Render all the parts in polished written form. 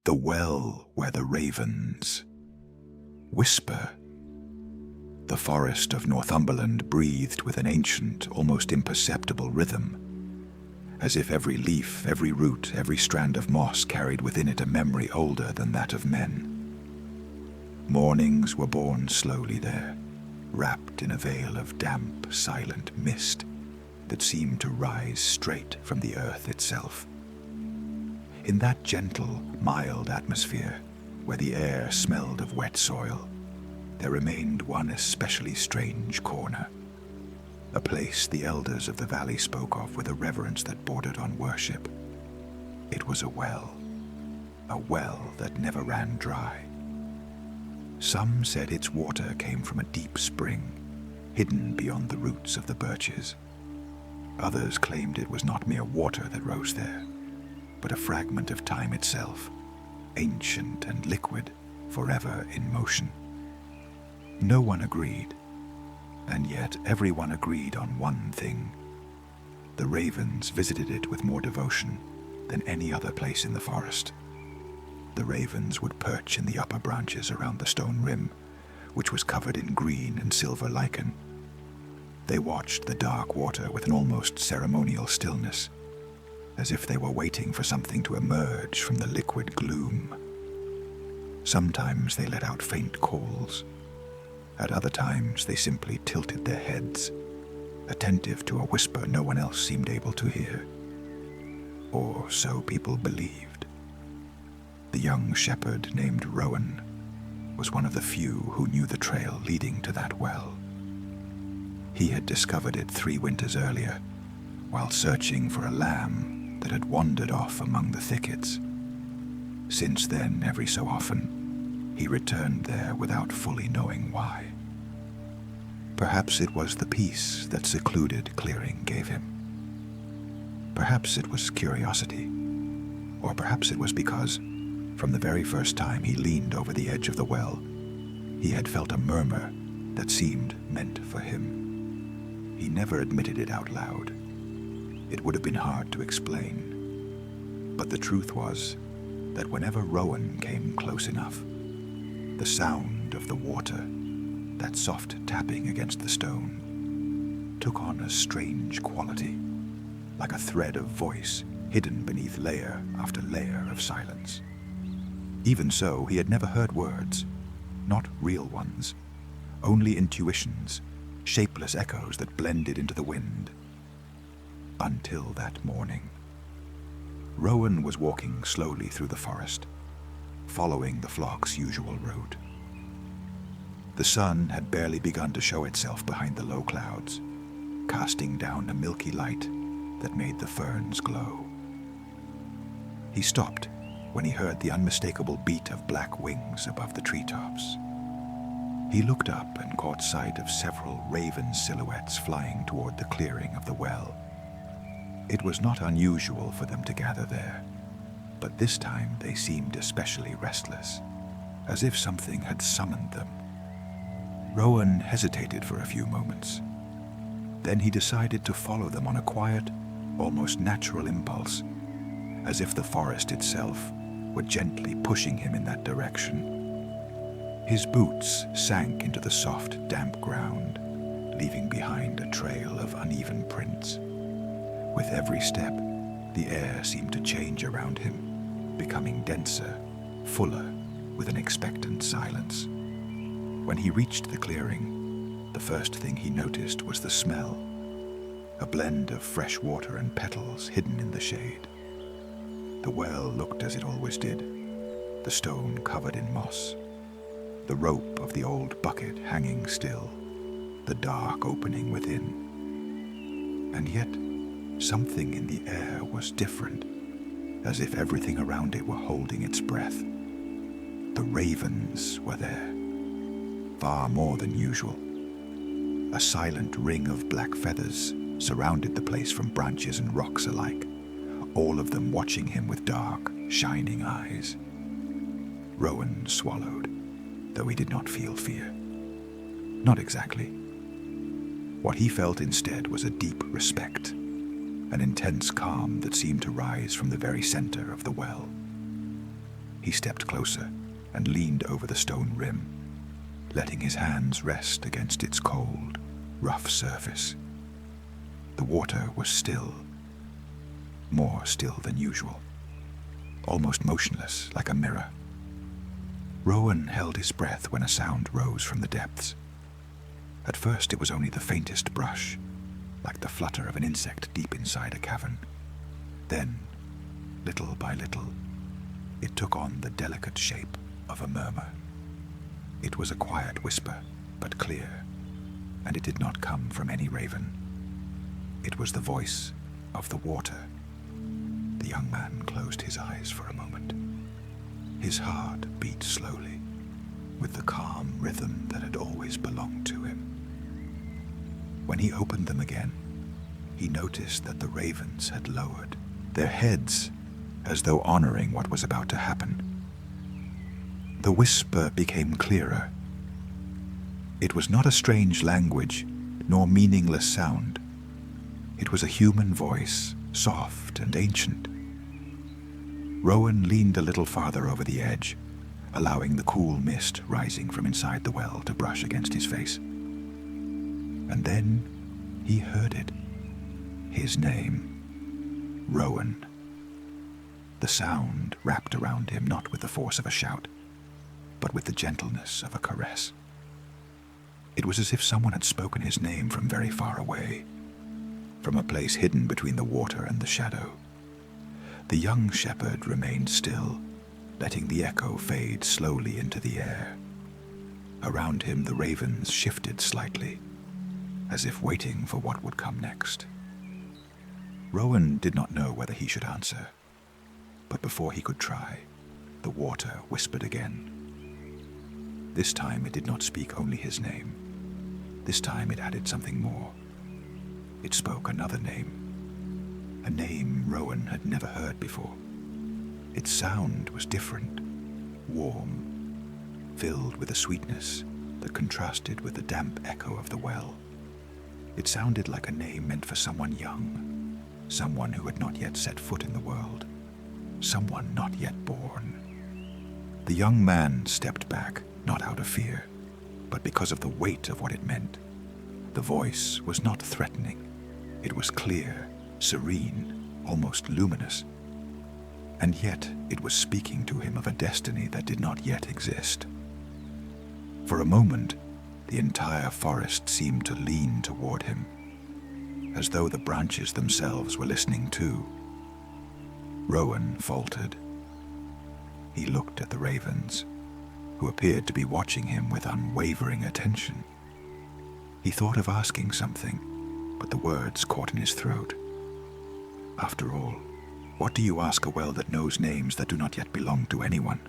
the well where the ravens whisper. The forest of Northumberland breathed with an ancient, almost imperceptible rhythm, as if every leaf, every root, every strand of moss carried within it a memory older than that of men. Mornings were born slowly there, wrapped in a veil of damp, silent mist that seemed to rise straight from the earth itself. In that gentle, mild atmosphere, where the air smelled of wet soil, there remained one especially strange corner, a place the elders of the valley spoke of with a reverence that bordered on worship. It was a well that never ran dry. Some said its water came from a deep spring, hidden beyond the roots of the birches. Others claimed it was not mere water that rose there, but a fragment of time itself, ancient and liquid, forever in motion. No one agreed, and yet everyone agreed on one thing. The ravens visited it with more devotion than any other place in the forest. The ravens would perch in the upper branches around the stone rim, which was covered in green and silver lichen. They watched the dark water with an almost ceremonial stillness, as if they were waiting for something to emerge from the liquid gloom. Sometimes they let out faint calls. At other times they simply tilted their heads, attentive to a whisper no one else seemed able to hear. Or so people believed. The young shepherd named Rowan was one of the few who knew the trail leading to that well. He had discovered it 3 winters earlier, while searching for a lamb that had wandered off among the thickets. Since then, every so often, he returned there without fully knowing why. Perhaps it was the peace that secluded clearing gave him. Perhaps it was curiosity, or perhaps it was because, from the very first time he leaned over the edge of the well, he had felt a murmur that seemed meant for him. He never admitted it out loud. It would have been hard to explain. But the truth was that whenever Rowan came close enough, the sound of the water, that soft tapping against the stone, took on a strange quality, like a thread of voice hidden beneath layer after layer of silence. Even so, he had never heard words, not real ones, only intuitions, shapeless echoes that blended into the wind. Until that morning. Rowan was walking slowly through the forest, following the flock's usual route. The sun had barely begun to show itself behind the low clouds, casting down a milky light that made the ferns glow. He stopped when he heard the unmistakable beat of black wings above the treetops. He looked up and caught sight of several raven silhouettes flying toward the clearing of the well. It was not unusual for them to gather there, but this time they seemed especially restless, as if something had summoned them. Rowan hesitated for a few moments. Then he decided to follow them on a quiet, almost natural impulse, as if the forest itself were gently pushing him in that direction. His boots sank into the soft, damp ground, leaving behind a trail of uneven prints. With every step, the air seemed to change around him, becoming denser, fuller, with an expectant silence. When he reached the clearing, the first thing he noticed was the smell, a blend of fresh water and petals hidden in the shade. The well looked as it always did, the stone covered in moss, the rope of the old bucket hanging still, the dark opening within. And yet, something in the air was different, as if everything around it were holding its breath. The ravens were there, far more than usual. A silent ring of black feathers surrounded the place from branches and rocks alike, all of them watching him with dark, shining eyes. Rowan swallowed, though he did not feel fear. Not exactly. What he felt instead was a deep respect, an intense calm that seemed to rise from the very center of the well. He stepped closer and leaned over the stone rim, letting his hands rest against its cold, rough surface. The water was still, more still than usual, almost motionless like a mirror. Rowan held his breath when a sound rose from the depths. At first it was only the faintest brush, like the flutter of an insect deep inside a cavern. Then, little by little, it took on the delicate shape of a murmur. It was a quiet whisper, but clear, and it did not come from any raven. It was the voice of the water. The young man closed his eyes for a moment. His heart beat slowly, with the calm rhythm that had always belonged to him. When he opened them again, he noticed that the ravens had lowered their heads as though honoring what was about to happen. The whisper became clearer. It was not a strange language, nor meaningless sound. It was a human voice, soft and ancient. Rowan leaned a little farther over the edge, allowing the cool mist rising from inside the well to brush against his face. And then he heard it. His name, Rowan. The sound wrapped around him not with the force of a shout, but with the gentleness of a caress. It was as if someone had spoken his name from very far away, from a place hidden between the water and the shadow. The young shepherd remained still, letting the echo fade slowly into the air. Around him the ravens shifted slightly, as if waiting for what would come next. Rowan did not know whether he should answer, but before he could try, the water whispered again. This time it did not speak only his name. This time it added something more. It spoke another name, a name Rowan had never heard before. Its sound was different, warm, filled with a sweetness that contrasted with the damp echo of the well. It sounded like a name meant for someone young, someone who had not yet set foot in the world, someone not yet born. The young man stepped back, not out of fear, but because of the weight of what it meant. The voice was not threatening. It was clear, serene, almost luminous. And yet it was speaking to him of a destiny that did not yet exist. For a moment, the entire forest seemed to lean toward him, as though the branches themselves were listening too. Rowan faltered. He looked at the ravens, who appeared to be watching him with unwavering attention. He thought of asking something, but the words caught in his throat. After all, what do you ask a well that knows names that do not yet belong to anyone?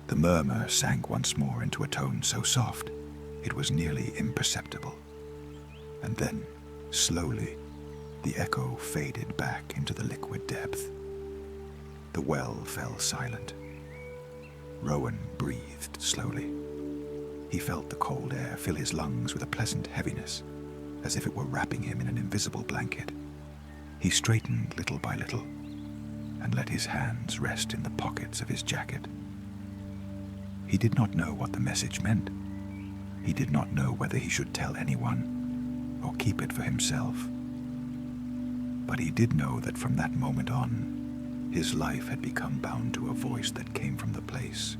The murmur sank once more into a tone so soft it was nearly imperceptible. And then, slowly, the echo faded back into the liquid depth. The well fell silent. Rowan breathed slowly. He felt the cold air fill his lungs with a pleasant heaviness, as if it were wrapping him in an invisible blanket. He straightened little by little and let his hands rest in the pockets of his jacket. He did not know what the message meant. He did not know whether he should tell anyone or keep it for himself. But he did know that from that moment on, his life had become bound to a voice that came from the place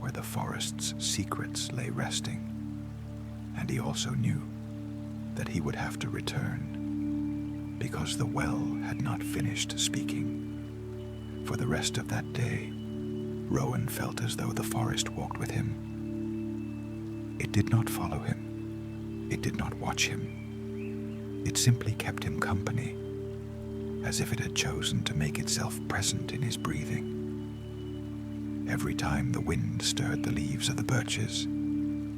where the forest's secrets lay resting. And he also knew that he would have to return, because the well had not finished speaking. For the rest of that day, Rowan felt as though the forest walked with him. It did not follow him. It did not watch him. It simply kept him company, as if it had chosen to make itself present in his breathing. Every time the wind stirred the leaves of the birches,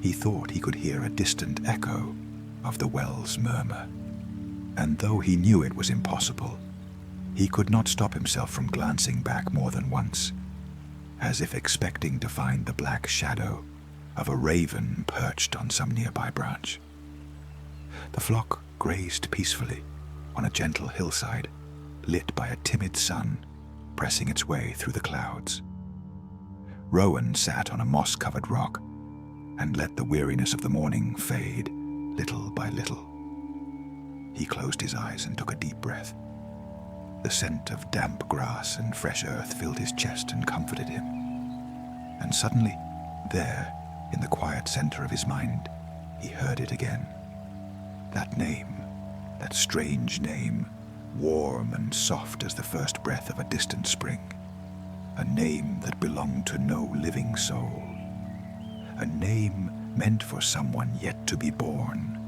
he thought he could hear a distant echo of the well's murmur. And though he knew it was impossible, he could not stop himself from glancing back more than once, as if expecting to find the black shadow of a raven perched on some nearby branch. The flock grazed peacefully on a gentle hillside, lit by a timid sun pressing its way through the clouds. Rowan sat on a moss-covered rock and let the weariness of the morning fade little by little. He closed his eyes and took a deep breath. The scent of damp grass and fresh earth filled his chest and comforted him. And suddenly, there, in the quiet center of his mind, he heard it again. That name, that strange name, warm and soft as the first breath of a distant spring. A name that belonged to no living soul. A name meant for someone yet to be born.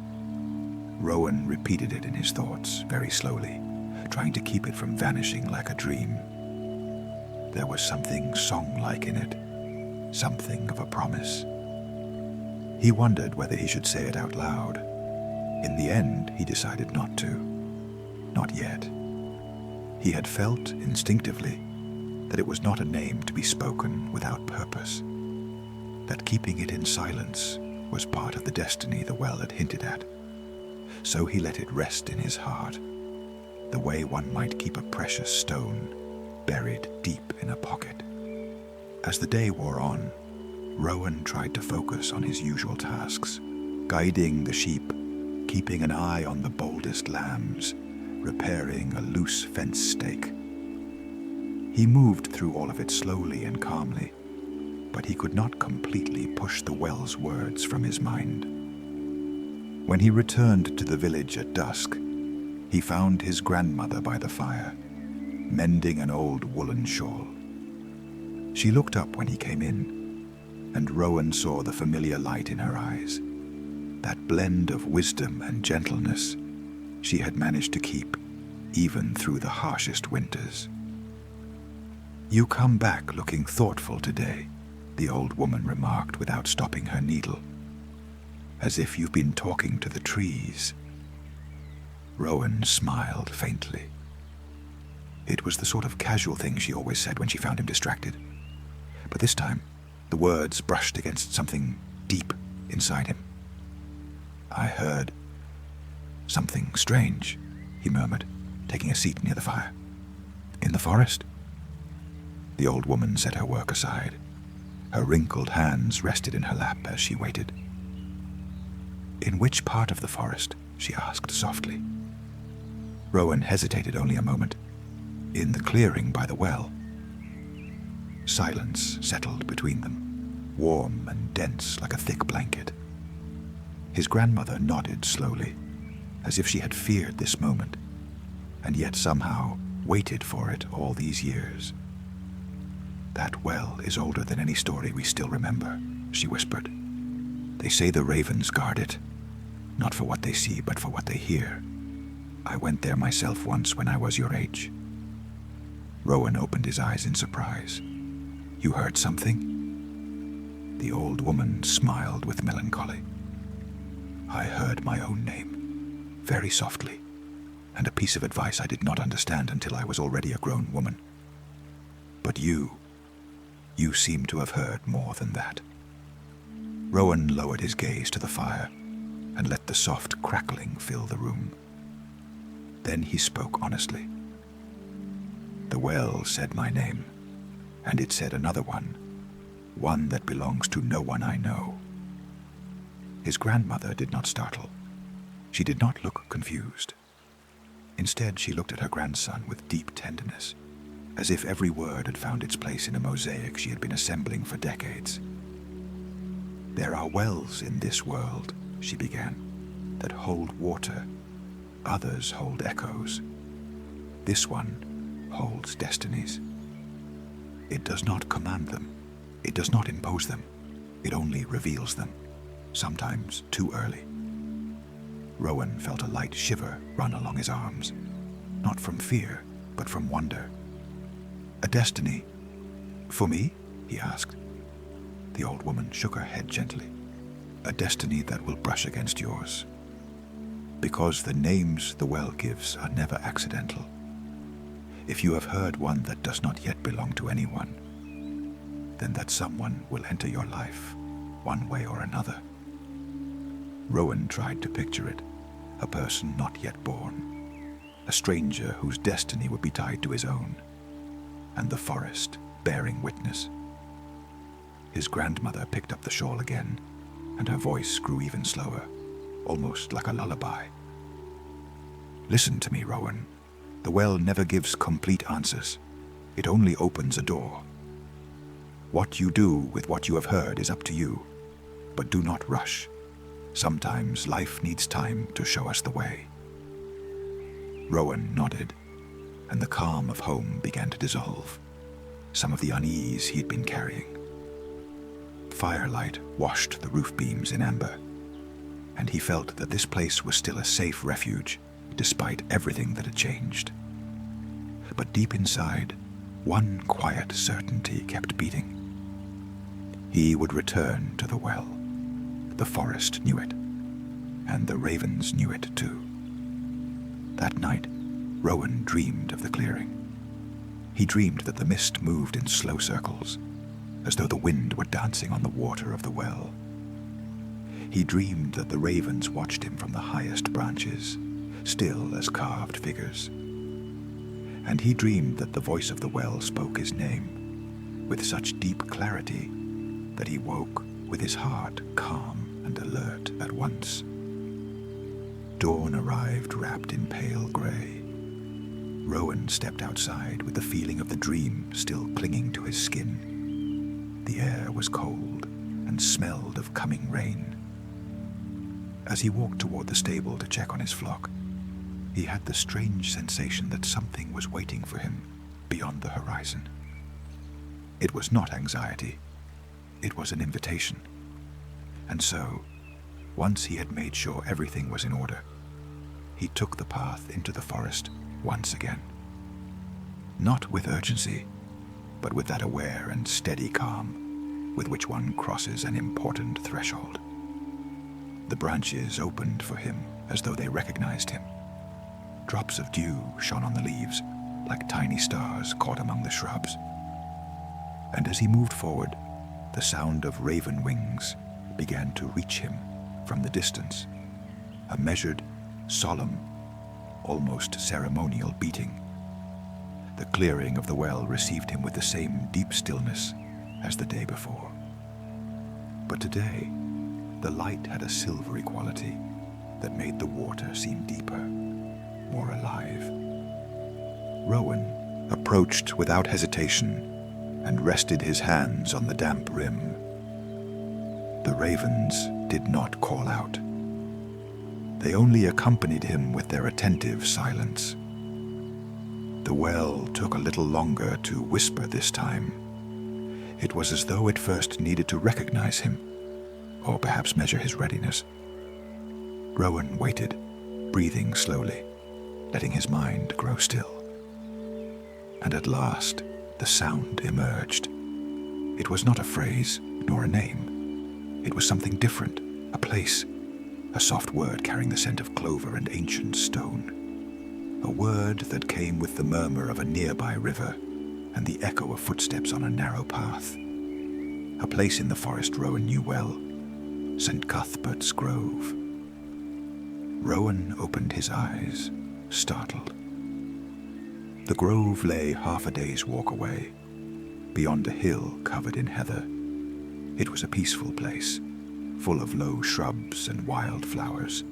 Rowan repeated it in his thoughts, very slowly, trying to keep it from vanishing like a dream. There was something song-like in it, something of a promise. He wondered whether he should say it out loud. In the end, he decided not to. Not yet. He had felt, instinctively, that it was not a name to be spoken without purpose, that keeping it in silence was part of the destiny the well had hinted at. So he let it rest in his heart, the way one might keep a precious stone buried deep in a pocket. As the day wore on, Rowan tried to focus on his usual tasks, guiding the sheep, keeping an eye on the boldest lambs, repairing a loose fence stake. He moved through all of it slowly and calmly, but he could not completely push the well's words from his mind. When he returned to the village at dusk, he found his grandmother by the fire, mending an old woolen shawl. She looked up when he came in, and Rowan saw the familiar light in her eyes, that blend of wisdom and gentleness she had managed to keep even through the harshest winters. "You come back looking thoughtful today," the old woman remarked without stopping her needle. "As if you've been talking to the trees." Rowan smiled faintly. It was the sort of casual thing she always said when she found him distracted. But this time, the words brushed against something deep inside him. "I heard something strange," he murmured, taking a seat near the fire. "In the forest?" The old woman set her work aside. Her wrinkled hands rested in her lap as she waited. "In which part of the forest?" she asked softly. Rowan hesitated only a moment. "In the clearing by the well." Silence settled between them, warm and dense like a thick blanket. His grandmother nodded slowly, as if she had feared this moment, and yet somehow waited for it all these years. "That well is older than any story we still remember," she whispered. "They say the ravens guard it, not for what they see, but for what they hear. I went there myself once when I was your age." Rowan opened his eyes in surprise. "You heard something?" The old woman smiled with melancholy. "I heard my own name, very softly, and a piece of advice I did not understand until I was already a grown woman. But you seem to have heard more than that." Rowan lowered his gaze to the fire and let the soft crackling fill the room. Then he spoke honestly. "The well said my name, and it said another one that belongs to no one I know." His grandmother did not startle. She did not look confused. Instead, she looked at her grandson with deep tenderness, as if every word had found its place in a mosaic she had been assembling for decades. "There are wells in this world," she began, "that hold water. Others hold echoes. This one holds destinies. It does not command them. It does not impose them. It only reveals them, sometimes too early." Rowan felt a light shiver run along his arms, not from fear, but from wonder. "A destiny? For me?" he asked. The old woman shook her head gently. "A destiny that will brush against yours. Because the names the well gives are never accidental. If you have heard one that does not yet belong to anyone, then that someone will enter your life, one way or another." Rowan tried to picture it, a person not yet born, a stranger whose destiny would be tied to his own, and the forest bearing witness. His grandmother picked up the shawl again, and her voice grew even slower, almost like a lullaby. "Listen to me, Rowan. The well never gives complete answers. It only opens a door. What you do with what you have heard is up to you, but do not rush. Sometimes life needs time to show us the way." Rowan nodded, and the calm of home began to dissolve, some of the unease he'd been carrying. Firelight washed the roof beams in amber, and he felt that this place was still a safe refuge, despite everything that had changed. But deep inside, one quiet certainty kept beating. He would return to the well. The forest knew it, and the ravens knew it too. That night, Rowan dreamed of the clearing. He dreamed that the mist moved in slow circles, as though the wind were dancing on the water of the well. He dreamed that the ravens watched him from the highest branches, still as carved figures. And he dreamed that the voice of the well spoke his name, with such deep clarity that he woke with his heart calm and alert at once. Dawn arrived wrapped in pale grey. Rowan stepped outside with the feeling of the dream still clinging to his skin. The air was cold and smelled of coming rain. As he walked toward the stable to check on his flock, he had the strange sensation that something was waiting for him beyond the horizon. It was not anxiety. It was an invitation. And so, once he had made sure everything was in order, he took the path into the forest once again. Not with urgency, but with that aware and steady calm with which one crosses an important threshold. The branches opened for him as though they recognized him. Drops of dew shone on the leaves, like tiny stars caught among the shrubs. And as he moved forward, the sound of raven wings began to reach him from the distance, a measured, solemn, almost ceremonial beating. The clearing of the well received him with the same deep stillness as the day before. But today, the light had a silvery quality that made the water seem deeper, more alive. Rowan approached without hesitation and rested his hands on the damp rim. The ravens did not call out. They only accompanied him with their attentive silence. The well took a little longer to whisper this time. It was as though it first needed to recognize him, or perhaps measure his readiness. Rowan waited, breathing slowly, letting his mind grow still. And at last, the sound emerged. It was not a phrase, nor a name. It was something different, a place, a soft word carrying the scent of clover and ancient stone. A word that came with the murmur of a nearby river and the echo of footsteps on a narrow path. A place in the forest Rowan knew well, St. Cuthbert's Grove. Rowan opened his eyes, startled. The grove lay half a day's walk away, beyond a hill covered in heather. It was a peaceful place, full of low shrubs and wild flowers,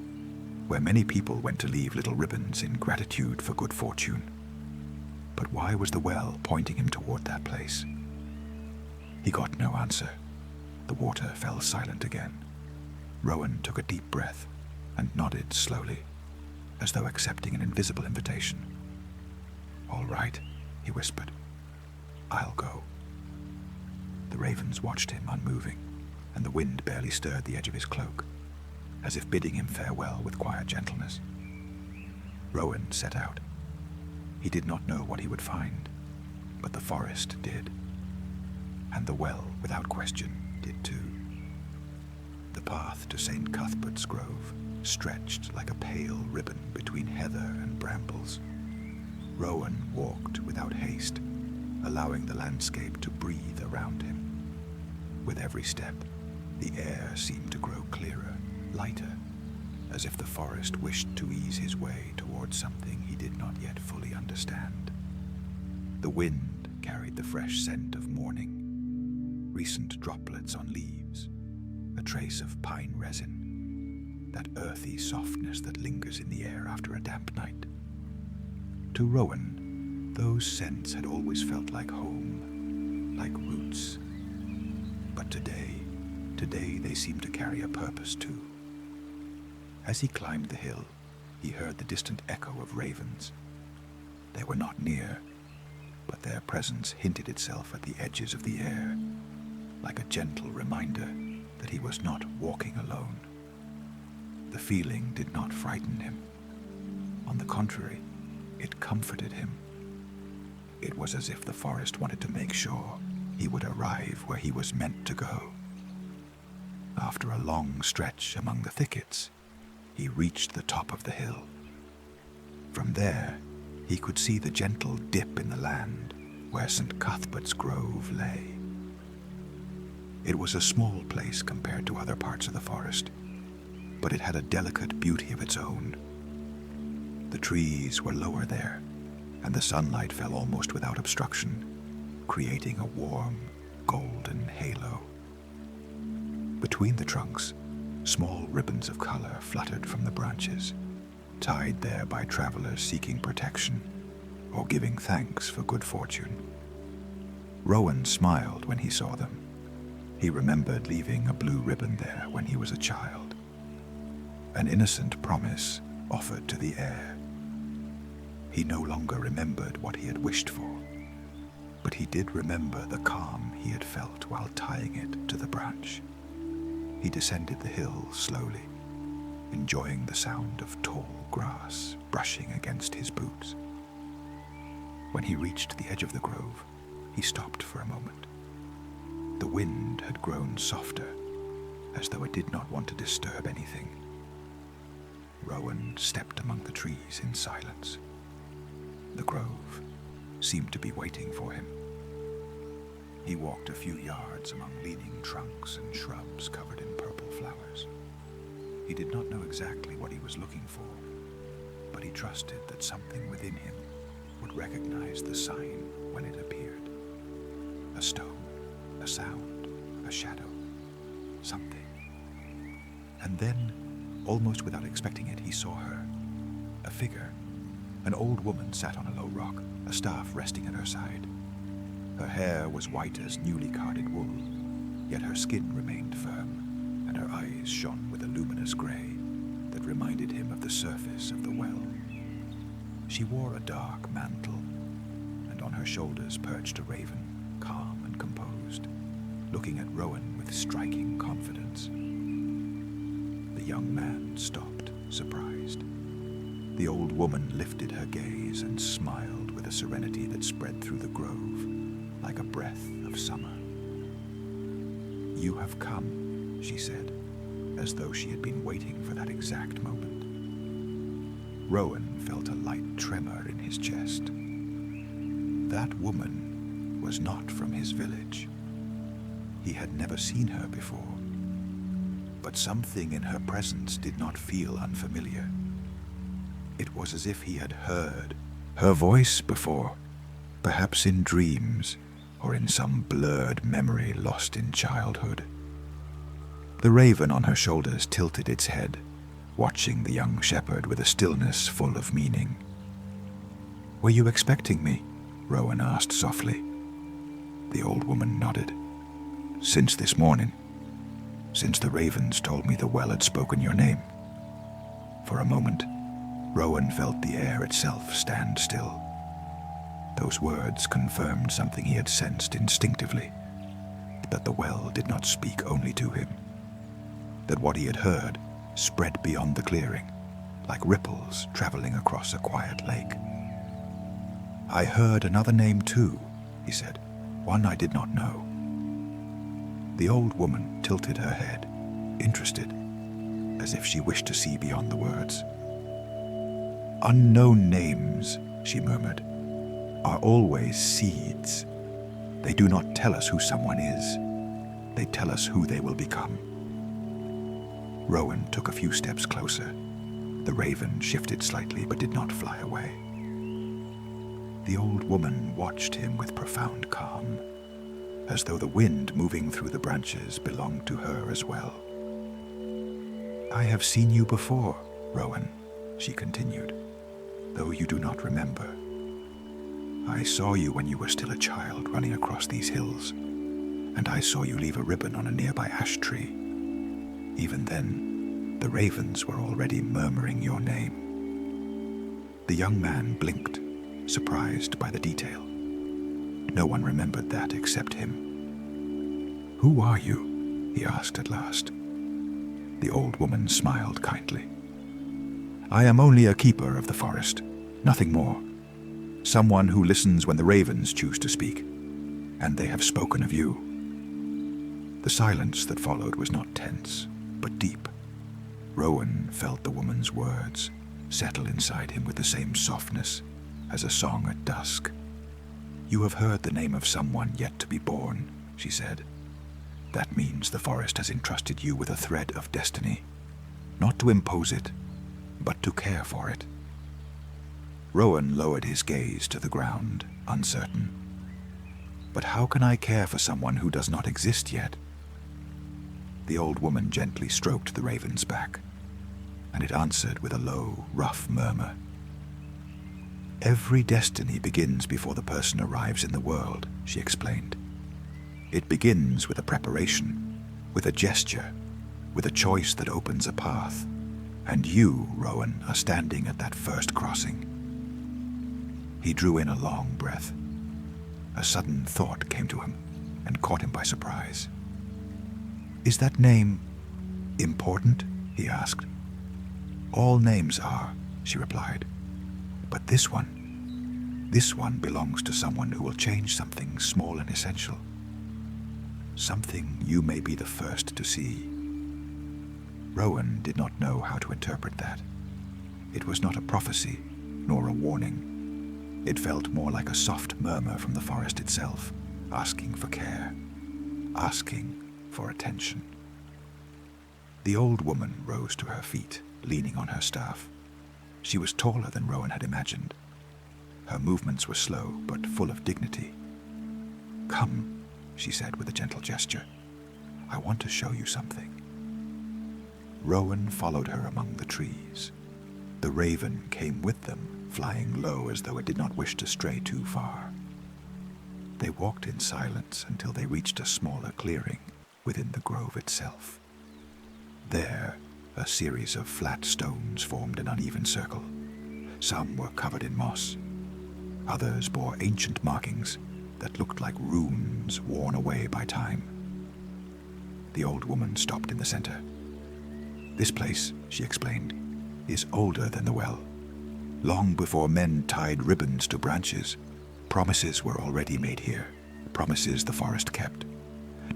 where many people went to leave little ribbons in gratitude for good fortune. But why was the well pointing him toward that place? He got no answer. The water fell silent again. Rowan took a deep breath and nodded slowly, as though accepting an invisible invitation. "All right," he whispered. "I'll go." The ravens watched him unmoving, and the wind barely stirred the edge of his cloak, as if bidding him farewell with quiet gentleness. Rowan set out. He did not know what he would find, but the forest did. And the well, without question, did too. The path to St. Cuthbert's Grove stretched like a pale ribbon between heather and brambles. Rowan walked without haste, allowing the landscape to breathe around him. With every step, the air seemed to grow clearer, lighter, as if the forest wished to ease his way towards something he did not yet fully understand. The wind carried the fresh scent of morning. recent droplets on leaves, a trace of pine resin, that earthy softness that lingers in the air after a damp night. To Rowan, those scents had always felt like home, like roots. But today they seemed to carry a purpose too. As he climbed the hill, he heard the distant echo of ravens. They were not near, but their presence hinted itself at the edges of the air, like a gentle reminder that he was not walking alone. The feeling did not frighten him. On the contrary, it comforted him. It was as if the forest wanted to make sure he would arrive where he was meant to go. After a long stretch among the thickets, he reached the top of the hill. From there, he could see the gentle dip in the land where St. Cuthbert's Grove lay. It was a small place compared to other parts of the forest, but it had a delicate beauty of its own. The trees were lower there, and the sunlight fell almost without obstruction, creating a warm, golden halo. Between the trunks, small ribbons of color fluttered from the branches, tied there by travelers seeking protection or giving thanks for good fortune. Rowan smiled when he saw them. He remembered leaving a blue ribbon there when he was a child. An innocent promise offered to the air. He no longer remembered what he had wished for, but he did remember the calm he had felt while tying it to the branch. He descended the hill slowly, enjoying the sound of tall grass brushing against his boots. When he reached the edge of the grove, he stopped for a moment. The wind had grown softer, as though it did not want to disturb anything. Rowan stepped among the trees in silence. The grove seemed to be waiting for him. He walked a few yards among leaning trunks and shrubs covered in purple flowers. He did not know exactly what he was looking for, but he trusted that something within him would recognize the sign when it appeared. A stone, a sound, a shadow, something. And then, almost without expecting it, he saw her. A figure. An old woman sat on a low rock, a staff resting at her side. Her hair was white as newly carded wool, yet her skin remained firm, and her eyes shone with a luminous gray that reminded him of the surface of the well. She wore a dark mantle, and on her shoulders perched a raven, calm and composed, looking at Rowan with striking confidence. The young man stopped, surprised. The old woman lifted her gaze and smiled with a serenity that spread through the grove like a breath of summer. "You have come," she said, as though she had been waiting for that exact moment. Rowan felt a light tremor in his chest. That woman was not from his village. He had never seen her before, but something in her presence did not feel unfamiliar. It was as if he had heard her voice before, perhaps in dreams or in some blurred memory lost in childhood. The raven on her shoulders tilted its head, watching the young shepherd with a stillness full of meaning. "Were you expecting me?" Rowan asked softly. The old woman nodded. "Since this morning. Since the ravens told me the well had spoken your name." For a moment, Rowan felt the air itself stand still. Those words confirmed something he had sensed instinctively, that the well did not speak only to him, that what he had heard spread beyond the clearing, like ripples traveling across a quiet lake. "I heard another name too," he said, "one I did not know." The old woman tilted her head, interested, as if she wished to see beyond the words. "Unknown names," she murmured, "are always seeds. They do not tell us who someone is. They tell us who they will become." Rowan took a few steps closer. The raven shifted slightly but did not fly away. The old woman watched him with profound calm. as though the wind moving through the branches belonged to her as well. "I have seen you before, Rowan," she continued, "though you do not remember. I saw you when you were still a child running across these hills, and I saw you leave a ribbon on a nearby ash tree. Even then, the ravens were already murmuring your name." The young man blinked, surprised by the detail. No one remembered that except him. "Who are you?" he asked at last. The old woman smiled kindly. "I am only a keeper of the forest, nothing more. Someone who listens when the ravens choose to speak, and they have spoken of you." The silence that followed was not tense, but deep. Rowan felt the woman's words settle inside him with the same softness as a song at dusk. "You have heard the name of someone yet to be born," she said. "That means the forest has entrusted you with a thread of destiny, not to impose it, but to care for it." Rowan lowered his gaze to the ground, uncertain. "But how can I care for someone who does not exist yet?" The old woman gently stroked the raven's back, and it answered with a low, rough murmur. "Every destiny begins before the person arrives in the world," she explained. "It begins with a preparation, with a gesture, with a choice that opens a path. And you, Rowan, are standing at that first crossing." He drew in a long breath. A sudden thought came to him and caught him by surprise. "Is that name important?" he asked. "All names are," she replied. "But this one belongs to someone who will change something small and essential. Something you may be the first to see." Rowan did not know how to interpret that. It was not a prophecy, nor a warning. It felt more like a soft murmur from the forest itself, asking for care, asking for attention. The old woman rose to her feet, leaning on her staff. She was taller than Rowan had imagined. Her movements were slow, but full of dignity. "Come," she said with a gentle gesture. "I want to show you something." Rowan followed her among the trees. The raven came with them, flying low as though it did not wish to stray too far. They walked in silence until they reached a smaller clearing within the grove itself. There, a series of flat stones formed an uneven circle. Some were covered in moss. Others bore ancient markings that looked like runes worn away by time. The old woman stopped in the center. "This place," she explained, "is older than the well. Long before men tied ribbons to branches, promises were already made here, promises the forest kept.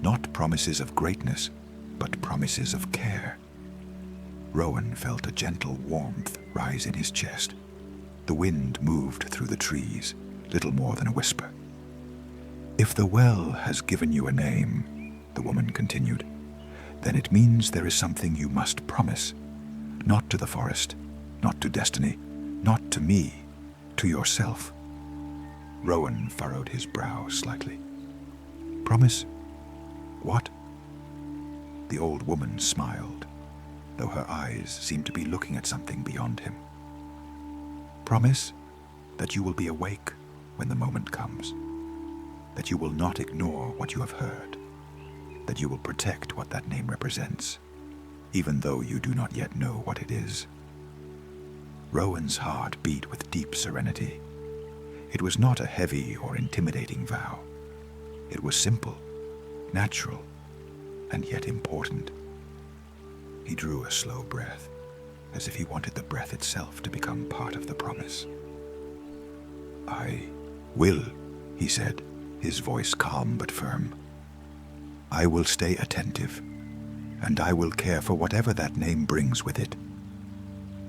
Not promises of greatness, but promises of care." Rowan felt a gentle warmth rise in his chest. The wind moved through the trees, little more than a whisper. "If the well has given you a name," the woman continued, "then it means there is something you must promise. Not to the forest, not to destiny, not to me, to yourself." Rowan furrowed his brow slightly. "Promise? What?" The old woman smiled, though her eyes seemed to be looking at something beyond him. "Promise that you will be awake when the moment comes, that you will not ignore what you have heard, that you will protect what that name represents, even though you do not yet know what it is." Rowan's heart beat with deep serenity. It was not a heavy or intimidating vow. It was simple, natural, and yet important. He drew a slow breath, as if he wanted the breath itself to become part of the promise. "I will," he said, his voice calm but firm. "I will stay attentive, and I will care for whatever that name brings with it."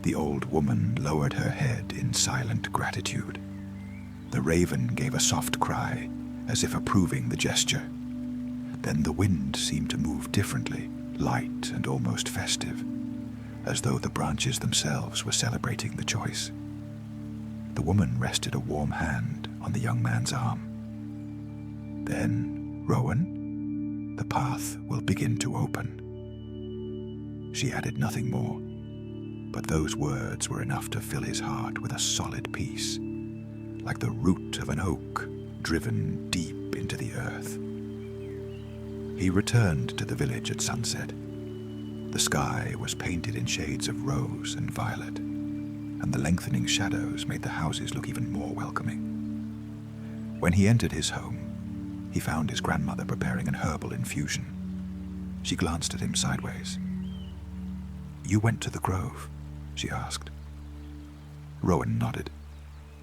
The old woman lowered her head in silent gratitude. The raven gave a soft cry, as if approving the gesture. Then the wind seemed to move differently, light and almost festive, as though the branches themselves were celebrating the choice. The woman rested a warm hand on the young man's arm. Then "Rowan, the path will begin to open." She added nothing more, but those words were enough to fill his heart with a solid peace, like the root of an oak driven deep into the earth. He returned to the village at sunset. The sky was painted in shades of rose and violet, and the lengthening shadows made the houses look even more welcoming. When he entered his home, he found his grandmother preparing an herbal infusion. She glanced at him sideways. "You went to the grove?" she asked. Rowan nodded.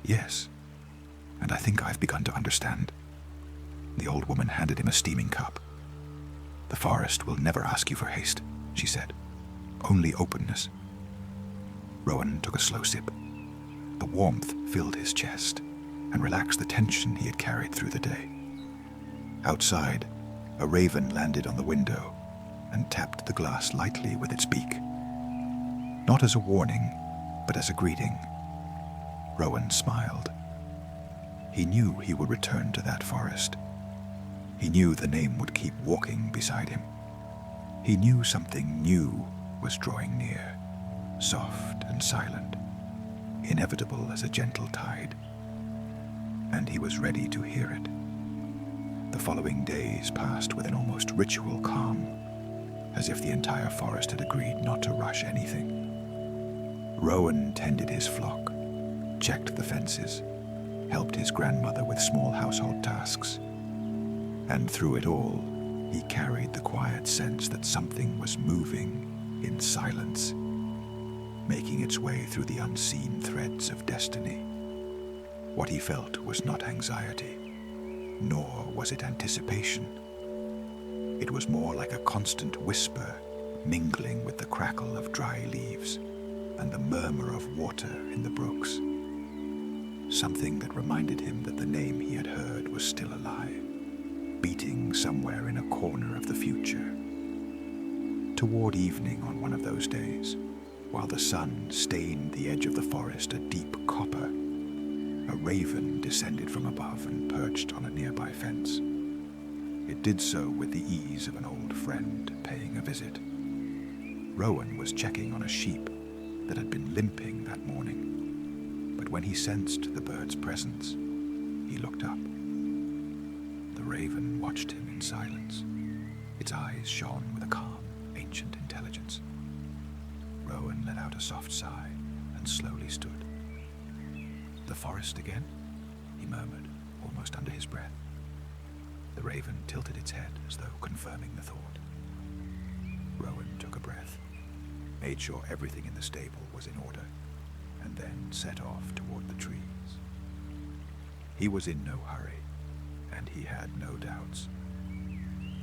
"Yes, and I think I've begun to understand." The old woman handed him a steaming cup. "The forest will never ask you for haste," she said. "Only openness." Rowan took a slow sip. The warmth filled his chest and relaxed the tension he had carried through the day. Outside, a raven landed on the window and tapped the glass lightly with its beak. Not as a warning, but as a greeting. Rowan smiled. He knew he would return to that forest. He knew the name would keep walking beside him. He knew something new was drawing near, soft and silent, inevitable as a gentle tide. And he was ready to hear it. The following days passed with an almost ritual calm, as if the entire forest had agreed not to rush anything. Rowan tended his flock, checked the fences, helped his grandmother with small household tasks. And through it all, he carried the quiet sense that something was moving in silence, making its way through the unseen threads of destiny. What he felt was not anxiety, nor was it anticipation. It was more like a constant whisper mingling with the crackle of dry leaves and the murmur of water in the brooks. Something that reminded him that the name he had heard was still alive, beating somewhere in a corner of the future. Toward evening on one of those days, while the sun stained the edge of the forest a deep copper, a raven descended from above and perched on a nearby fence. It did so with the ease of an old friend paying a visit. Rowan was checking on a sheep that had been limping that morning, but when he sensed the bird's presence, he looked up. The raven watched him in silence. Its eyes shone with a calm, ancient intelligence. Rowan let out a soft sigh and slowly stood. "The forest again?" he murmured, almost under his breath. The raven tilted its head as though confirming the thought. Rowan took a breath, made sure everything in the stable was in order, and then set off toward the trees. He was in no hurry, and he had no doubts.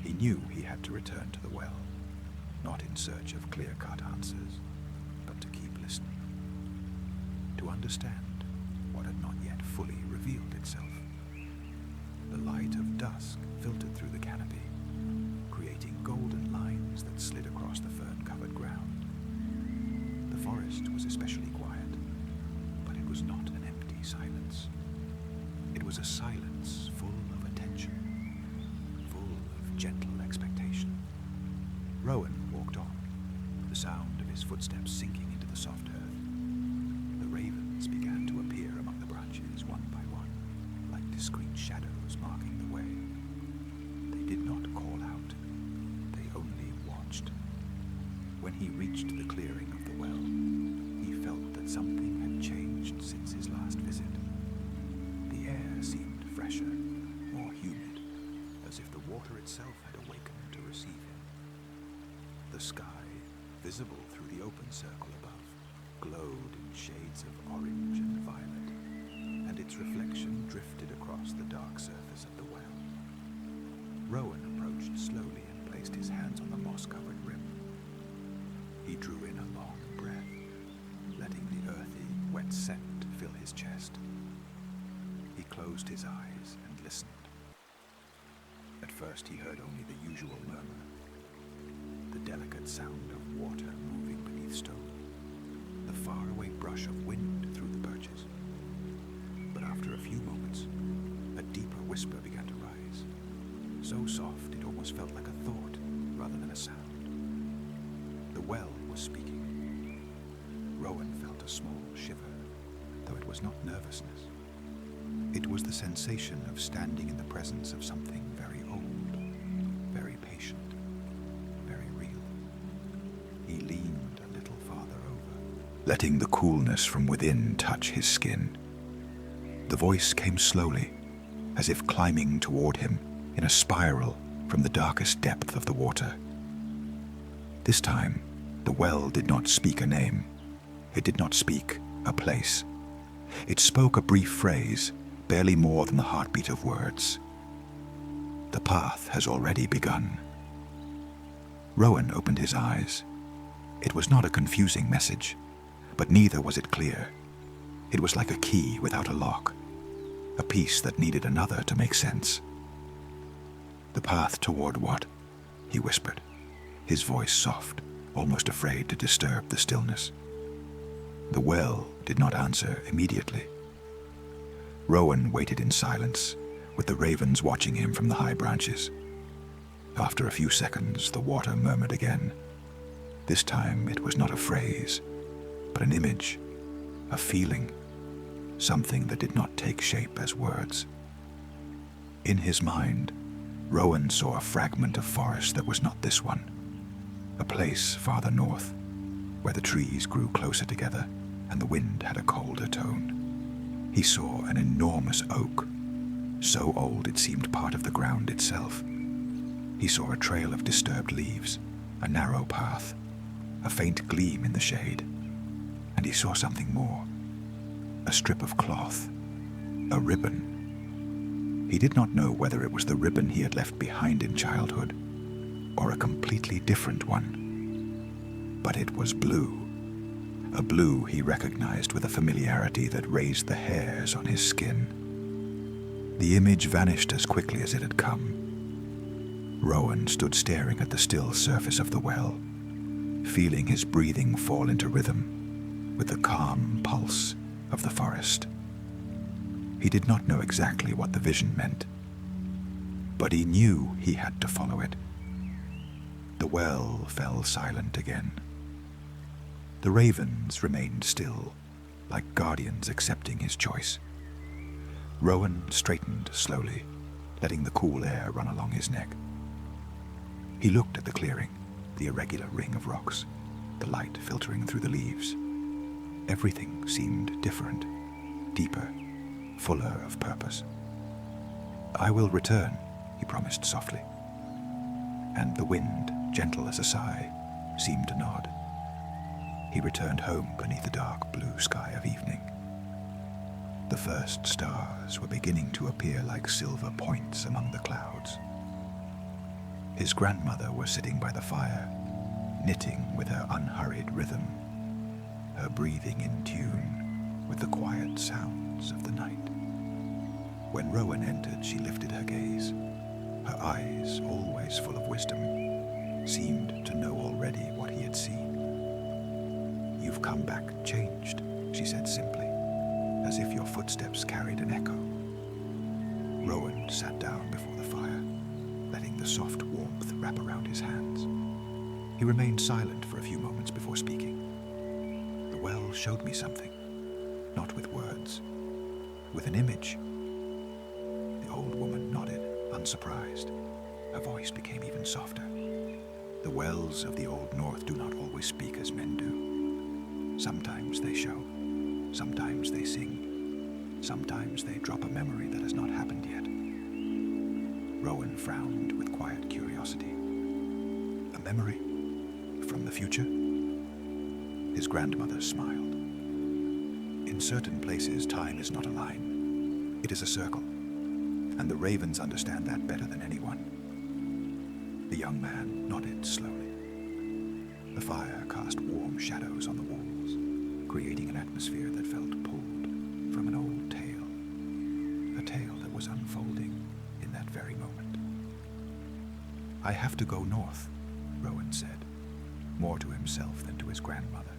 He knew he had to return to the well, not in search of clear-cut answers, but to keep listening, to understand what had not yet fully revealed itself. The light of dusk filtered through the canopy, creating golden lines that slid across the fern-covered ground. The forest was especially quiet, but it was not an empty silence. It was a silence full of attention, full of gentle expectation. Rowan walked on, the sound of his footsteps sinking into the soft earth. The ravens began to appear among the branches one by one, like discreet shadows marking the way. They did not call out, they only watched. When he reached the clearing of the well, he felt that something had changed since his last visit. The air seemed fresher, more humid, as if the water itself had awakened to receive him. The sky, visible through the open circle above, glowed in shades of orange and violet, and its reflection drifted across the dark surface of the well. Rowan approached slowly and placed his hands on the moss-covered rim. He drew in a long breath, letting the earthy, wet scent fill his chest. He closed his eyes and listened. At first he heard only the usual murmur, the delicate sound of water moving beneath stone, the faraway brush of wind through the birches. But after a few moments, a deeper whisper began to rise, so soft it almost felt like a thought rather than a sound. The well was speaking. Rowan felt a small shiver, though it was not nervousness. It was the sensation of standing in the presence of something very old, very patient, very real. He leaned a little farther over, letting the coolness from within touch his skin. The voice came slowly, as if climbing toward him in a spiral from the darkest depth of the water. This time, the well did not speak a name. It did not speak a place. It spoke a brief phrase, barely more than the heartbeat of words. The path has already begun. Rowan opened his eyes. It was not a confusing message, but neither was it clear. It was like a key without a lock, a piece that needed another to make sense. The path toward what? He whispered, his voice soft, almost afraid to disturb the stillness. The well did not answer immediately. Rowan waited in silence, with the ravens watching him from the high branches. After a few seconds, the water murmured again. This time it was not a phrase, but an image, a feeling, something that did not take shape as words. In his mind, Rowan saw a fragment of forest that was not this one, a place farther north, where the trees grew closer together and the wind had a colder tone. He saw an enormous oak, so old it seemed part of the ground itself. He saw a trail of disturbed leaves, a narrow path, a faint gleam in the shade, and he saw something more, a strip of cloth, a ribbon. He did not know whether it was the ribbon he had left behind in childhood, or a completely different one. But it was blue, a blue he recognized with a familiarity that raised the hairs on his skin. The image vanished as quickly as it had come. Rowan stood staring at the still surface of the well, feeling his breathing fall into rhythm with the calm pulse of the forest. He did not know exactly what the vision meant, but he knew he had to follow it. The well fell silent again. The ravens remained still, like guardians accepting his choice. Rowan straightened slowly, letting the cool air run along his neck. He looked at the clearing, the irregular ring of rocks, the light filtering through the leaves. Everything seemed different, deeper, fuller of purpose. "I will return," he promised softly. And the wind, gentle as a sigh, seemed to nod. He returned home beneath the dark blue sky of evening. The first stars were beginning to appear like silver points among the clouds. His grandmother was sitting by the fire, knitting with her unhurried rhythm, her breathing in tune with the quiet sounds of the night. When Rowan entered, she lifted her gaze. Her eyes, always full of wisdom, seemed to know already what he had seen. "You've come back changed," she said simply, as if your footsteps carried an echo. Rowan sat down before the fire, letting the soft warmth wrap around his hands. He remained silent for a few moments before speaking. "The well showed me something, not with words, with an image." The old woman nodded, unsurprised. Her voice became even softer. "The wells of the Old North do not always speak as men do. Sometimes they show, sometimes they sing, sometimes they drop a memory that has not happened yet." Rowan frowned with quiet curiosity. "A memory? From the future?" His grandmother smiled. "In certain places, time is not a line. It is a circle, and the ravens understand that better than anyone." The young man nodded slowly. The fire cast warm shadows on the walls, creating an atmosphere that felt pulled from an old tale, a tale that was unfolding in that very moment. "I have to go north," Rowan said, more to himself than to his grandmother.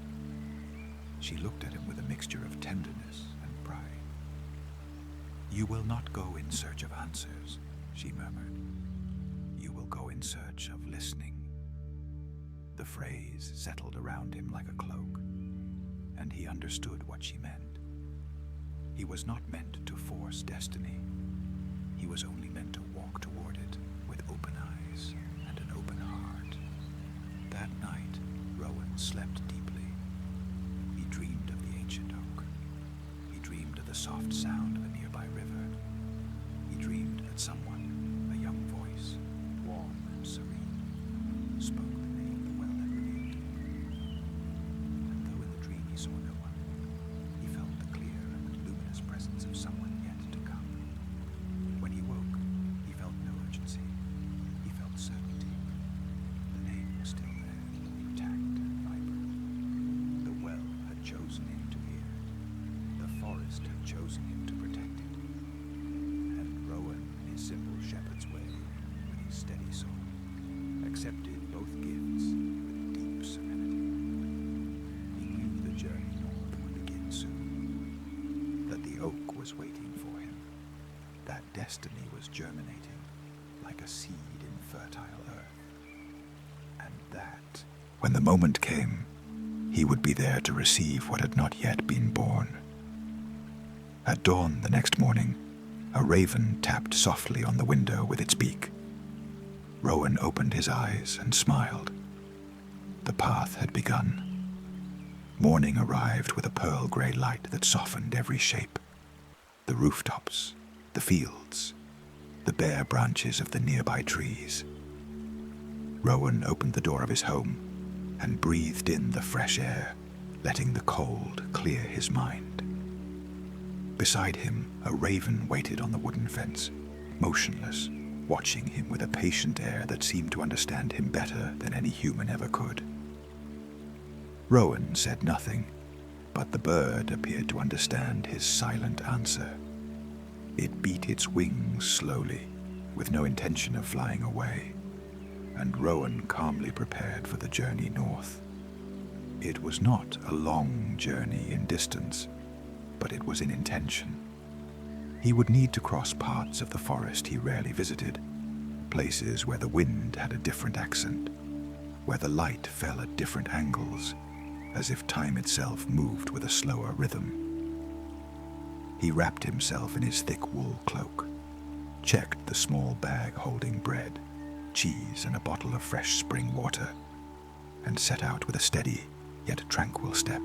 She looked at him with a mixture of tenderness and pride. "You will not go in search of answers," she murmured. in search of listening. The phrase settled around him like a cloak, and he understood what she meant. He was not meant to force destiny. He was only meant to walk toward it with open eyes and an open heart. That night, Rowan slept deeply. He dreamed of the ancient oak. He dreamed of the soft sound of a nearby river. He dreamed that someone, a young voice, warm and serene, spoke the name the well had revealed to him. And though in the dream he saw no one, he felt the clear and luminous presence of someone yet to come. When he woke, he felt no urgency. He felt certainty. The name was still there, intact and vibrant. The well had chosen him to hear. The forest had chosen him to protect it. And Rowan, in his simple shepherd's way, with his steady soul, accepted both gifts with deep serenity. He knew the journey north would begin soon, that the oak was waiting for him, that destiny was germinating like a seed in fertile earth, and that, when the moment came, he would be there to receive what had not yet been born. At dawn the next morning, a raven tapped softly on the window with its beak. Rowan opened his eyes and smiled. The path had begun. Morning arrived with a pearl-grey light that softened every shape. The rooftops, the fields, the bare branches of the nearby trees. Rowan opened the door of his home and breathed in the fresh air, letting the cold clear his mind. Beside him, a raven waited on the wooden fence, motionless, watching him with a patient air that seemed to understand him better than any human ever could. Rowan said nothing, but the bird appeared to understand his silent answer. It beat its wings slowly, with no intention of flying away, and Rowan calmly prepared for the journey north. It was not a long journey in distance, but it was in intention. He would need to cross parts of the forest he rarely visited, places where the wind had a different accent, where the light fell at different angles, as if time itself moved with a slower rhythm. He wrapped himself in his thick wool cloak, checked the small bag holding bread, cheese, and a bottle of fresh spring water, and set out with a steady yet tranquil step.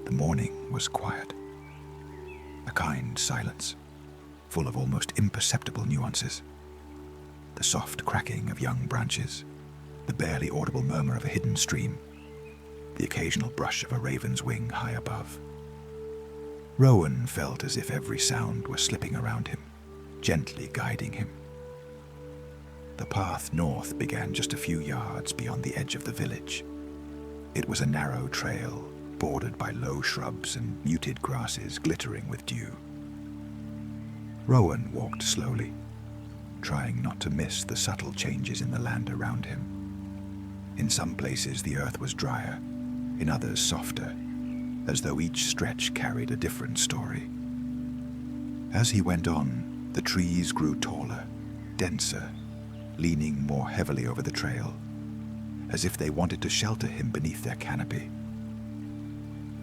The morning was quiet. A kind silence, full of almost imperceptible nuances. The soft cracking of young branches, the barely audible murmur of a hidden stream, the occasional brush of a raven's wing high above. Rowan felt as if every sound were slipping around him, gently guiding him. The path north began just a few yards beyond the edge of the village. It was a narrow trail, bordered by low shrubs and muted grasses glittering with dew. Rowan walked slowly, trying not to miss the subtle changes in the land around him. In some places the earth was drier, in others softer, as though each stretch carried a different story. As he went on, the trees grew taller, denser, leaning more heavily over the trail, as if they wanted to shelter him beneath their canopy.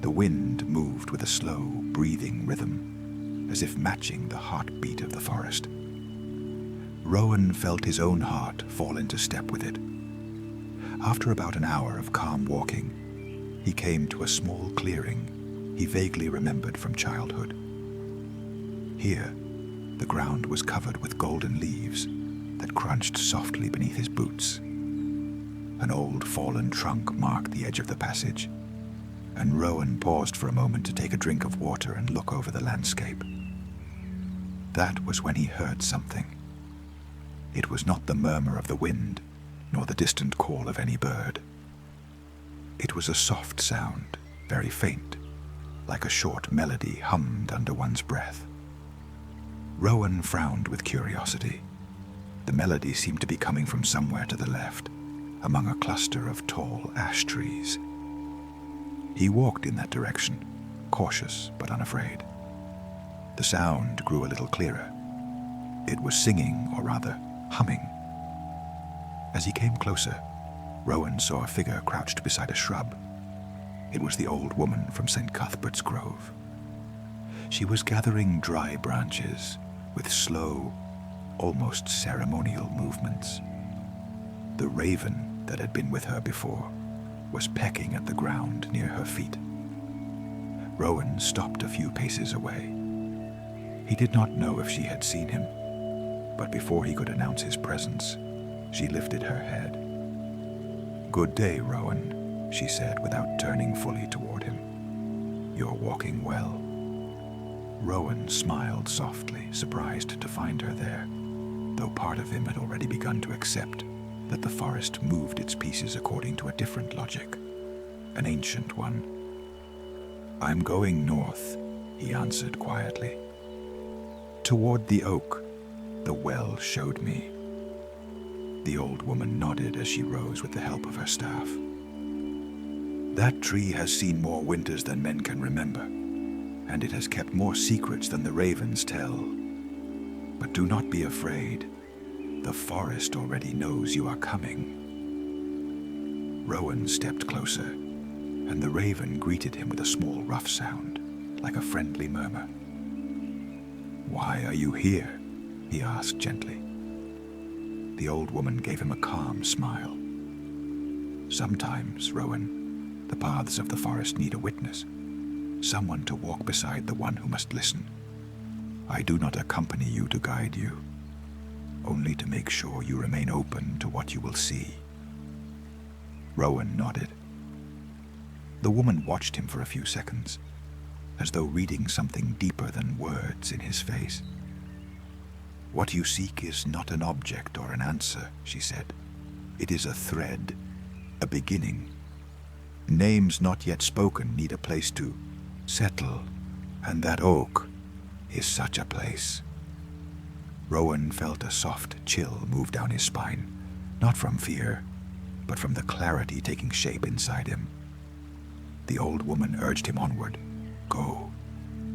The wind moved with a slow, breathing rhythm, as if matching the heartbeat of the forest. Rowan felt his own heart fall into step with it. After about an hour of calm walking, he came to a small clearing he vaguely remembered from childhood. Here, the ground was covered with golden leaves that crunched softly beneath his boots. An old fallen trunk marked the edge of the passage, and Rowan paused for a moment to take a drink of water and look over the landscape. That was when he heard something. It was not the murmur of the wind, nor the distant call of any bird. It was a soft sound, very faint, like a short melody hummed under one's breath. Rowan frowned with curiosity. The melody seemed to be coming from somewhere to the left, among a cluster of tall ash trees. He walked in that direction, cautious but unafraid. The sound grew a little clearer. It was singing, or rather, humming, As he came closer, Rowan saw a figure crouched beside a shrub. It was the old woman from St. Cuthbert's Grove. She was gathering dry branches with slow, almost ceremonial movements. The raven that had been with her before was pecking at the ground near her feet. Rowan stopped a few paces away. He did not know if she had seen him, but before he could announce his presence, she lifted her head. "Good day, Rowan," she said without turning fully toward him. "You're walking well." Rowan smiled softly, surprised to find her there, though part of him had already begun to accept that the forest moved its pieces according to a different logic, an ancient one. "I'm going north," he answered quietly. "Toward the oak the well showed me." The old woman nodded as she rose with the help of her staff. "That tree has seen more winters than men can remember, and it has kept more secrets than the ravens tell. But do not be afraid. The forest already knows you are coming." Rowan stepped closer, and the raven greeted him with a small rough sound, like a friendly murmur. "Why are you here?" he asked gently. The old woman gave him a calm smile. "Sometimes, Rowan, the paths of the forest need a witness, someone to walk beside the one who must listen. I do not accompany you to guide you, only to make sure you remain open to what you will see." Rowan nodded. The woman watched him for a few seconds, as though reading something deeper than words in his face. "What you seek is not an object or an answer," she said. "It is a thread, a beginning. Names not yet spoken need a place to settle, and that oak is such a place." Rowan felt a soft chill move down his spine, not from fear, but from the clarity taking shape inside him. The old woman urged him onward. "Go.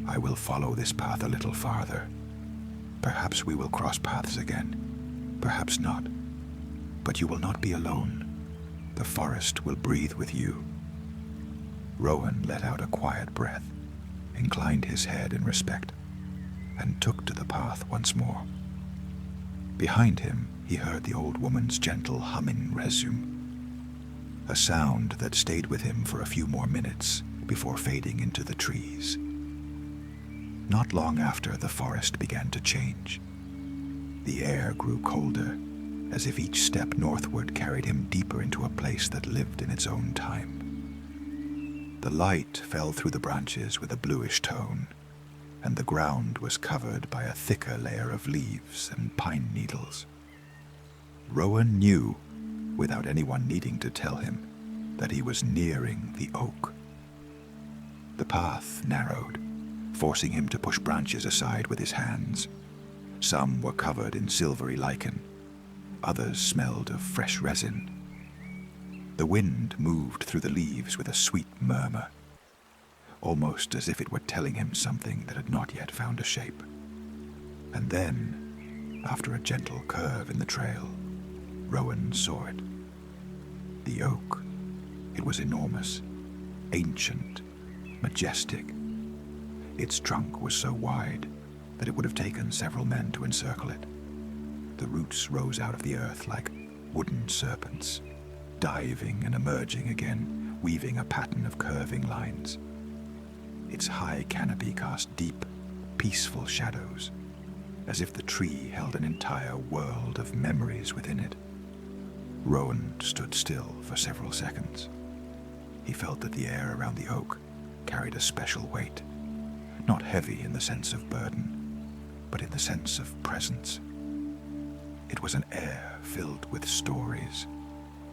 I will follow this path a little farther. Perhaps we will cross paths again, perhaps not. But you will not be alone. The forest will breathe with you." Rowan let out a quiet breath, inclined his head in respect, and took to the path once more. Behind him, he heard the old woman's gentle humming resume, a sound that stayed with him for a few more minutes before fading into the trees. Not long after, the forest began to change. The air grew colder, as if each step northward carried him deeper into a place that lived in its own time. The light fell through the branches with a bluish tone, and the ground was covered by a thicker layer of leaves and pine needles. Rowan knew, without anyone needing to tell him, that he was nearing the oak. The path narrowed, forcing him to push branches aside with his hands. Some were covered in silvery lichen, others smelled of fresh resin. The wind moved through the leaves with a sweet murmur, almost as if it were telling him something that had not yet found a shape. And then, after a gentle curve in the trail, Rowan saw it. The oak. It was enormous, ancient, majestic. Its trunk was so wide that it would have taken several men to encircle it. The roots rose out of the earth like wooden serpents, diving and emerging again, weaving a pattern of curving lines. Its high canopy cast deep, peaceful shadows, as if the tree held an entire world of memories within it. Rowan stood still for several seconds. He felt that the air around the oak carried a special weight, not heavy in the sense of burden, but in the sense of presence. It was an air filled with stories,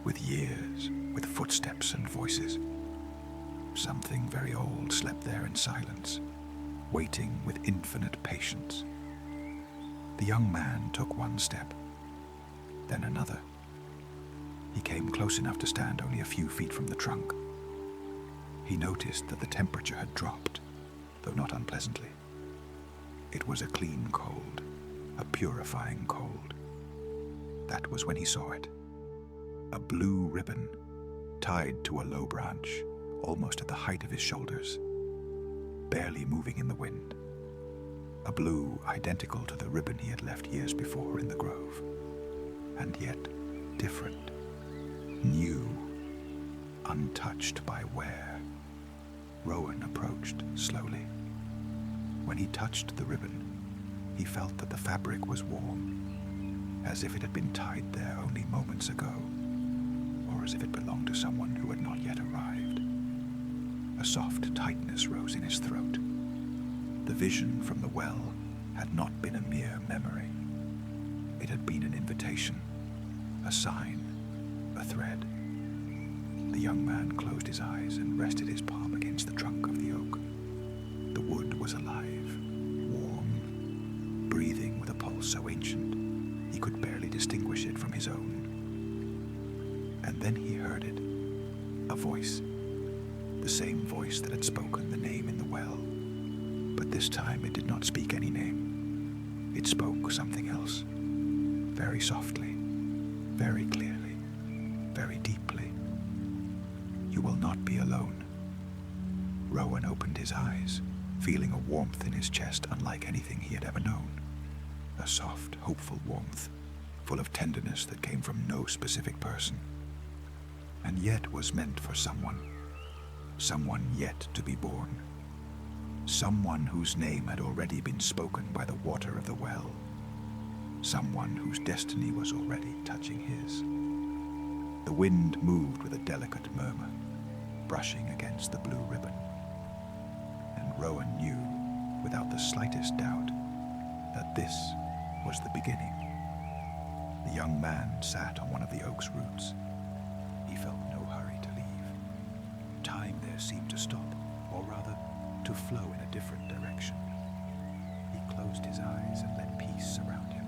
with years, with footsteps and voices. Something very old slept there in silence, waiting with infinite patience. The young man took one step, then another. He came close enough to stand only a few feet from the trunk. He noticed that the temperature had dropped, though not unpleasantly. It was a clean cold, a purifying cold. That was when he saw it. A blue ribbon tied to a low branch, almost at the height of his shoulders, barely moving in the wind. A blue identical to the ribbon he had left years before in the grove, and yet different, new, untouched by wear. Rowan approached slowly. When he touched the ribbon, he felt that the fabric was warm, as if it had been tied there only moments ago, or as if it belonged to someone who had not yet arrived. A soft tightness rose in his throat. The vision from the well had not been a mere memory. It had been an invitation, a sign, a thread. The young man closed his eyes and rested his palm against the trunk of the oak. The wood was alive, warm, breathing with a pulse so ancient he could barely distinguish it from his own. And then he heard it, a voice, the same voice that had spoken the name in the well. But this time it did not speak any name. It spoke something else, very softly, very clearly, very deeply. You will not be alone. Rowan opened his eyes, feeling a warmth in his chest unlike anything he had ever known. A soft, hopeful warmth, full of tenderness that came from no specific person, and yet was meant for someone yet to be born. Someone whose name had already been spoken by the water of the well. Someone whose destiny was already touching his. The wind moved with a delicate murmur, brushing against the blue ribbon. And Rowan knew, without the slightest doubt, that this was the beginning. The young man sat on one of the oak's roots. He felt no hurry to leave. Time there seemed to stop, or rather, to flow in a different direction. He closed his eyes and let peace surround him,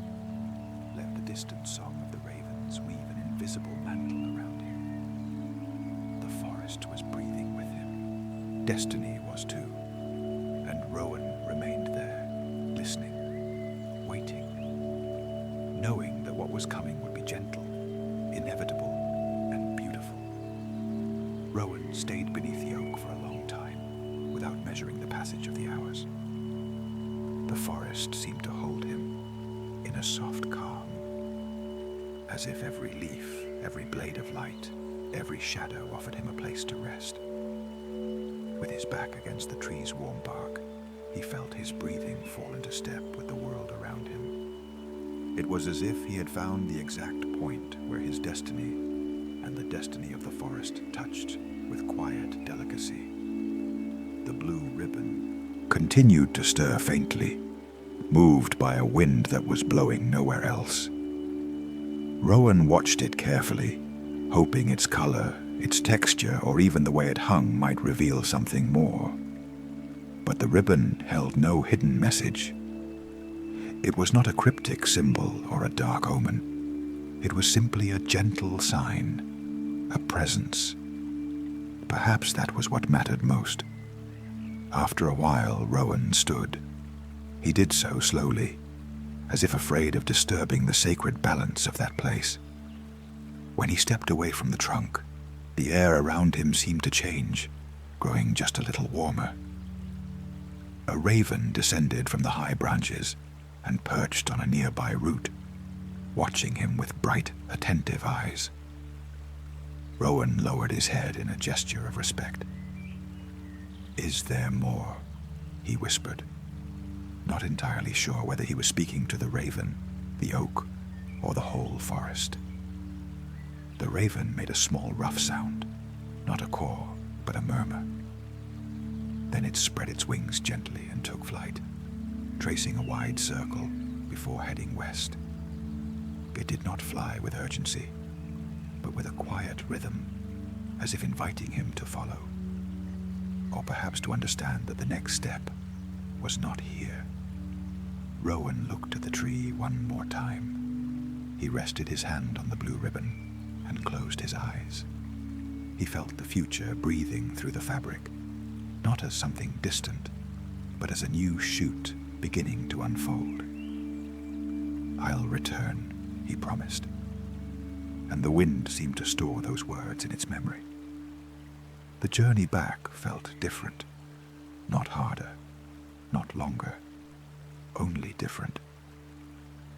let the distant song of the ravens weave an invisible mantle around him. The forest was breathing with him. Destiny was too, and Rowan remained there, listening, waiting, knowing that what was coming would be gentle, inevitable, and beautiful. Rowan stayed beneath the oak for a long time, without measuring the passage of the hours. The forest seemed to hold him in a soft calm, as if every leaf, every blade of light, every shadow offered him a place to rest. With his back against the tree's warm bark, he felt his breathing fall into step with the world around him. It was as if he had found the exact point where his destiny and the destiny of the forest touched with quiet delicacy. The blue ribbon continued to stir faintly, moved by a wind that was blowing nowhere else. Rowan watched it carefully, hoping its color, its texture, or even the way it hung might reveal something more. But the ribbon held no hidden message. It was not a cryptic symbol or a dark omen. It was simply a gentle sign, a presence. Perhaps that was what mattered most. After a while, Rowan stood. He did so slowly, as if afraid of disturbing the sacred balance of that place. When he stepped away from the trunk, the air around him seemed to change, growing just a little warmer. A raven descended from the high branches and perched on a nearby root, watching him with bright, attentive eyes. Rowan lowered his head in a gesture of respect. "Is there more?" he whispered, not entirely sure whether he was speaking to the raven, the oak, or the whole forest. The raven made a small rough sound, not a caw, but a murmur. Then it spread its wings gently and took flight, tracing a wide circle before heading west. It did not fly with urgency, but with a quiet rhythm, as if inviting him to follow, or perhaps to understand that the next step was not here. Rowan looked at the tree one more time. He rested his hand on the blue ribbon and closed his eyes. He felt the future breathing through the fabric, not as something distant, but as a new shoot beginning to unfold. "I'll return," he promised. and the wind seemed to store those words in its memory. The journey back felt different, not harder, not longer, only different.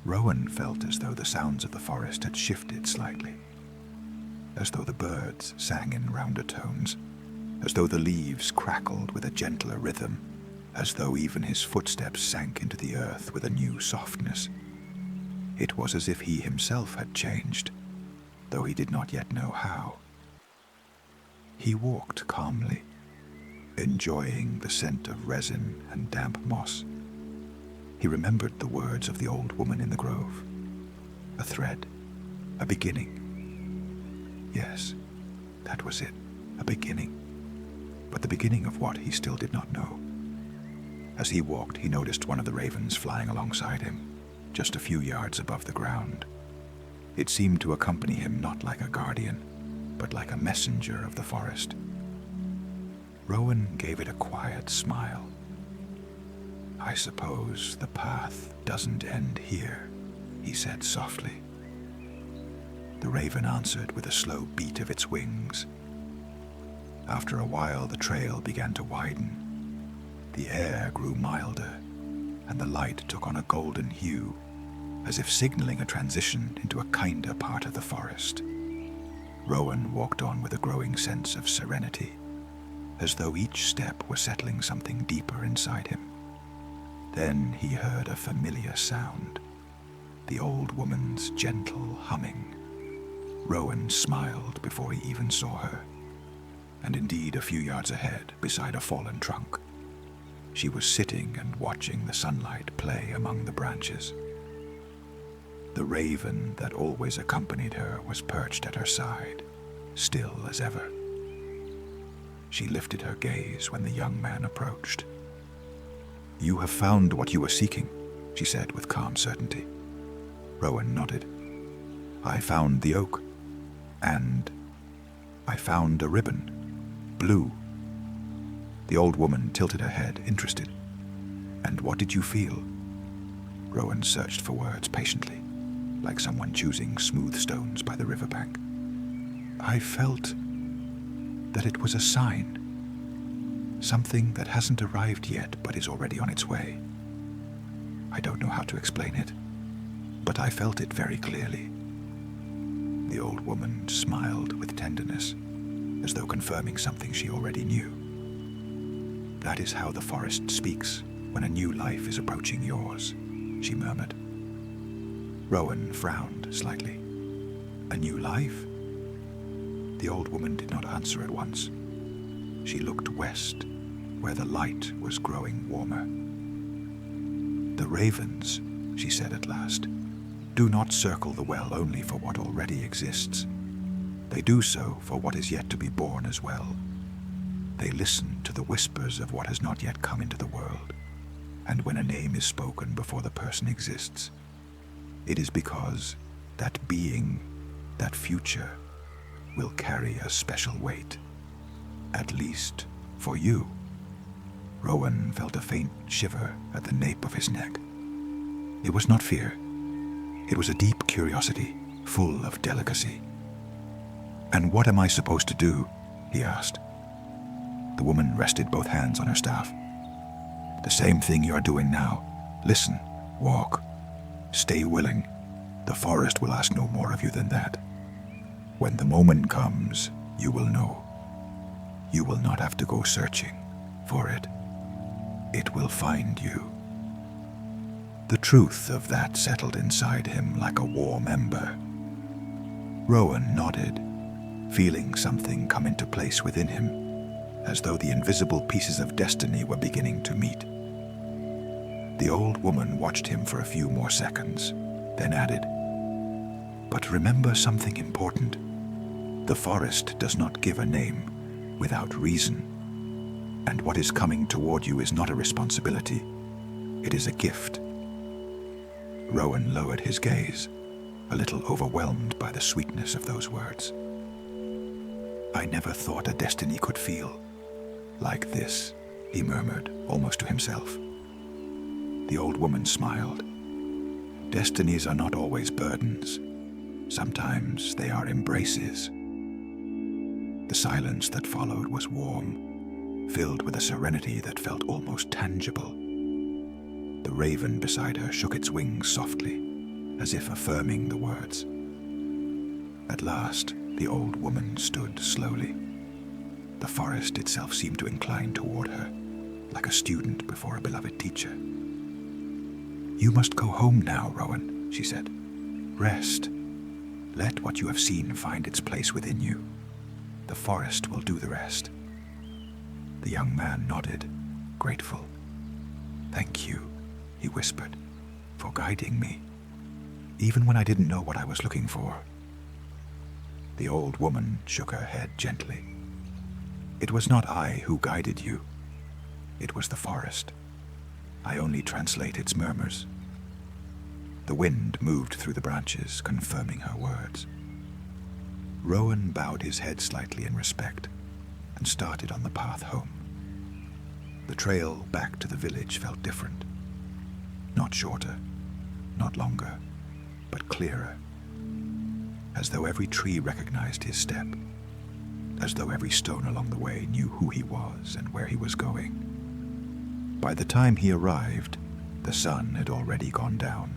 Rowan felt as though the sounds of the forest had shifted slightly, as though the birds sang in rounder tones, as though the leaves crackled with a gentler rhythm, as though even his footsteps sank into the earth with a new softness. It was as if he himself had changed, though he did not yet know how. He walked calmly, enjoying the scent of resin and damp moss. He remembered the words of the old woman in the grove. A thread, a beginning. Yes, that was it, a beginning. But the beginning of what he still did not know. As he walked, he noticed one of the ravens flying alongside him, just a few yards above the ground. It seemed to accompany him not like a guardian, but like a messenger of the forest. Rowan gave it a quiet smile. "I suppose the path doesn't end here," he said softly. The raven answered with a slow beat of its wings. After a while, the trail began to widen. The air grew milder, and the light took on a golden hue, as if signaling a transition into a kinder part of the forest. Rowan walked on with a growing sense of serenity, as though each step were settling something deeper inside him. Then he heard a familiar sound, the old woman's gentle humming. Rowan smiled before he even saw her, and indeed a few yards ahead, beside a fallen trunk, she was sitting and watching the sunlight play among the branches. The raven that always accompanied her was perched at her side, still as ever. She lifted her gaze when the young man approached. "You have found what you were seeking," she said with calm certainty. Rowan nodded. "I found the oak, and I found a ribbon, blue." The old woman tilted her head, interested. "And what did you feel?" Rowan searched for words patiently, like someone choosing smooth stones by the riverbank. "I felt that it was a sign. Something that hasn't arrived yet but is already on its way. I don't know how to explain it, but I felt it very clearly." The old woman smiled with tenderness, as though confirming something she already knew. "That is how the forest speaks when a new life is approaching yours," she murmured. Rowan frowned slightly. "A new life?" The old woman did not answer at once. She looked west, where the light was growing warmer. "The ravens," she said at last, "do not circle the well only for what already exists. They do so for what is yet to be born as well. They listen to the whispers of what has not yet come into the world, and when a name is spoken before the person exists, it is because that being, that future, will carry a special weight. At least for you." Rowan felt a faint shiver at the nape of his neck. It was not fear. It was a deep curiosity, full of delicacy. "And what am I supposed to do?" he asked. The woman rested both hands on her staff. "The same thing you are doing now. Listen, walk, stay willing. The forest will ask no more of you than that. When the moment comes, you will know. You will not have to go searching for it. It will find you." The truth of that settled inside him like a warm ember. Rowan nodded, feeling something come into place within him, as though the invisible pieces of destiny were beginning to meet. The old woman watched him for a few more seconds, then added, "But remember something important. The forest does not give a name without reason, and what is coming toward you is not a responsibility. It is a gift." Rowan lowered his gaze, a little overwhelmed by the sweetness of those words. "I never thought a destiny could feel like this," he murmured, almost to himself. The old woman smiled. "Destinies are not always burdens. Sometimes they are embraces. The silence that followed was warm, filled with a serenity that felt almost tangible. The raven beside her shook its wings softly, as if affirming the words. At last, the old woman stood slowly. The forest itself seemed to incline toward her, like a student before a beloved teacher. "You must go home now, Rowan," she said. "Rest. Let what you have seen find its place within you. The forest will do the rest." The young man nodded, grateful. "Thank you," he whispered, "for guiding me, even when I didn't know what I was looking for." The old woman shook her head gently. "It was not I who guided you. It was the forest. I only translate its murmurs." The wind moved through the branches, confirming her words. Rowan bowed his head slightly in respect and started on the path home. The trail back to the village felt different. Not shorter, not longer, but clearer. As though every tree recognized his step. As though every stone along the way knew who he was and where he was going. By the time he arrived, the sun had already gone down,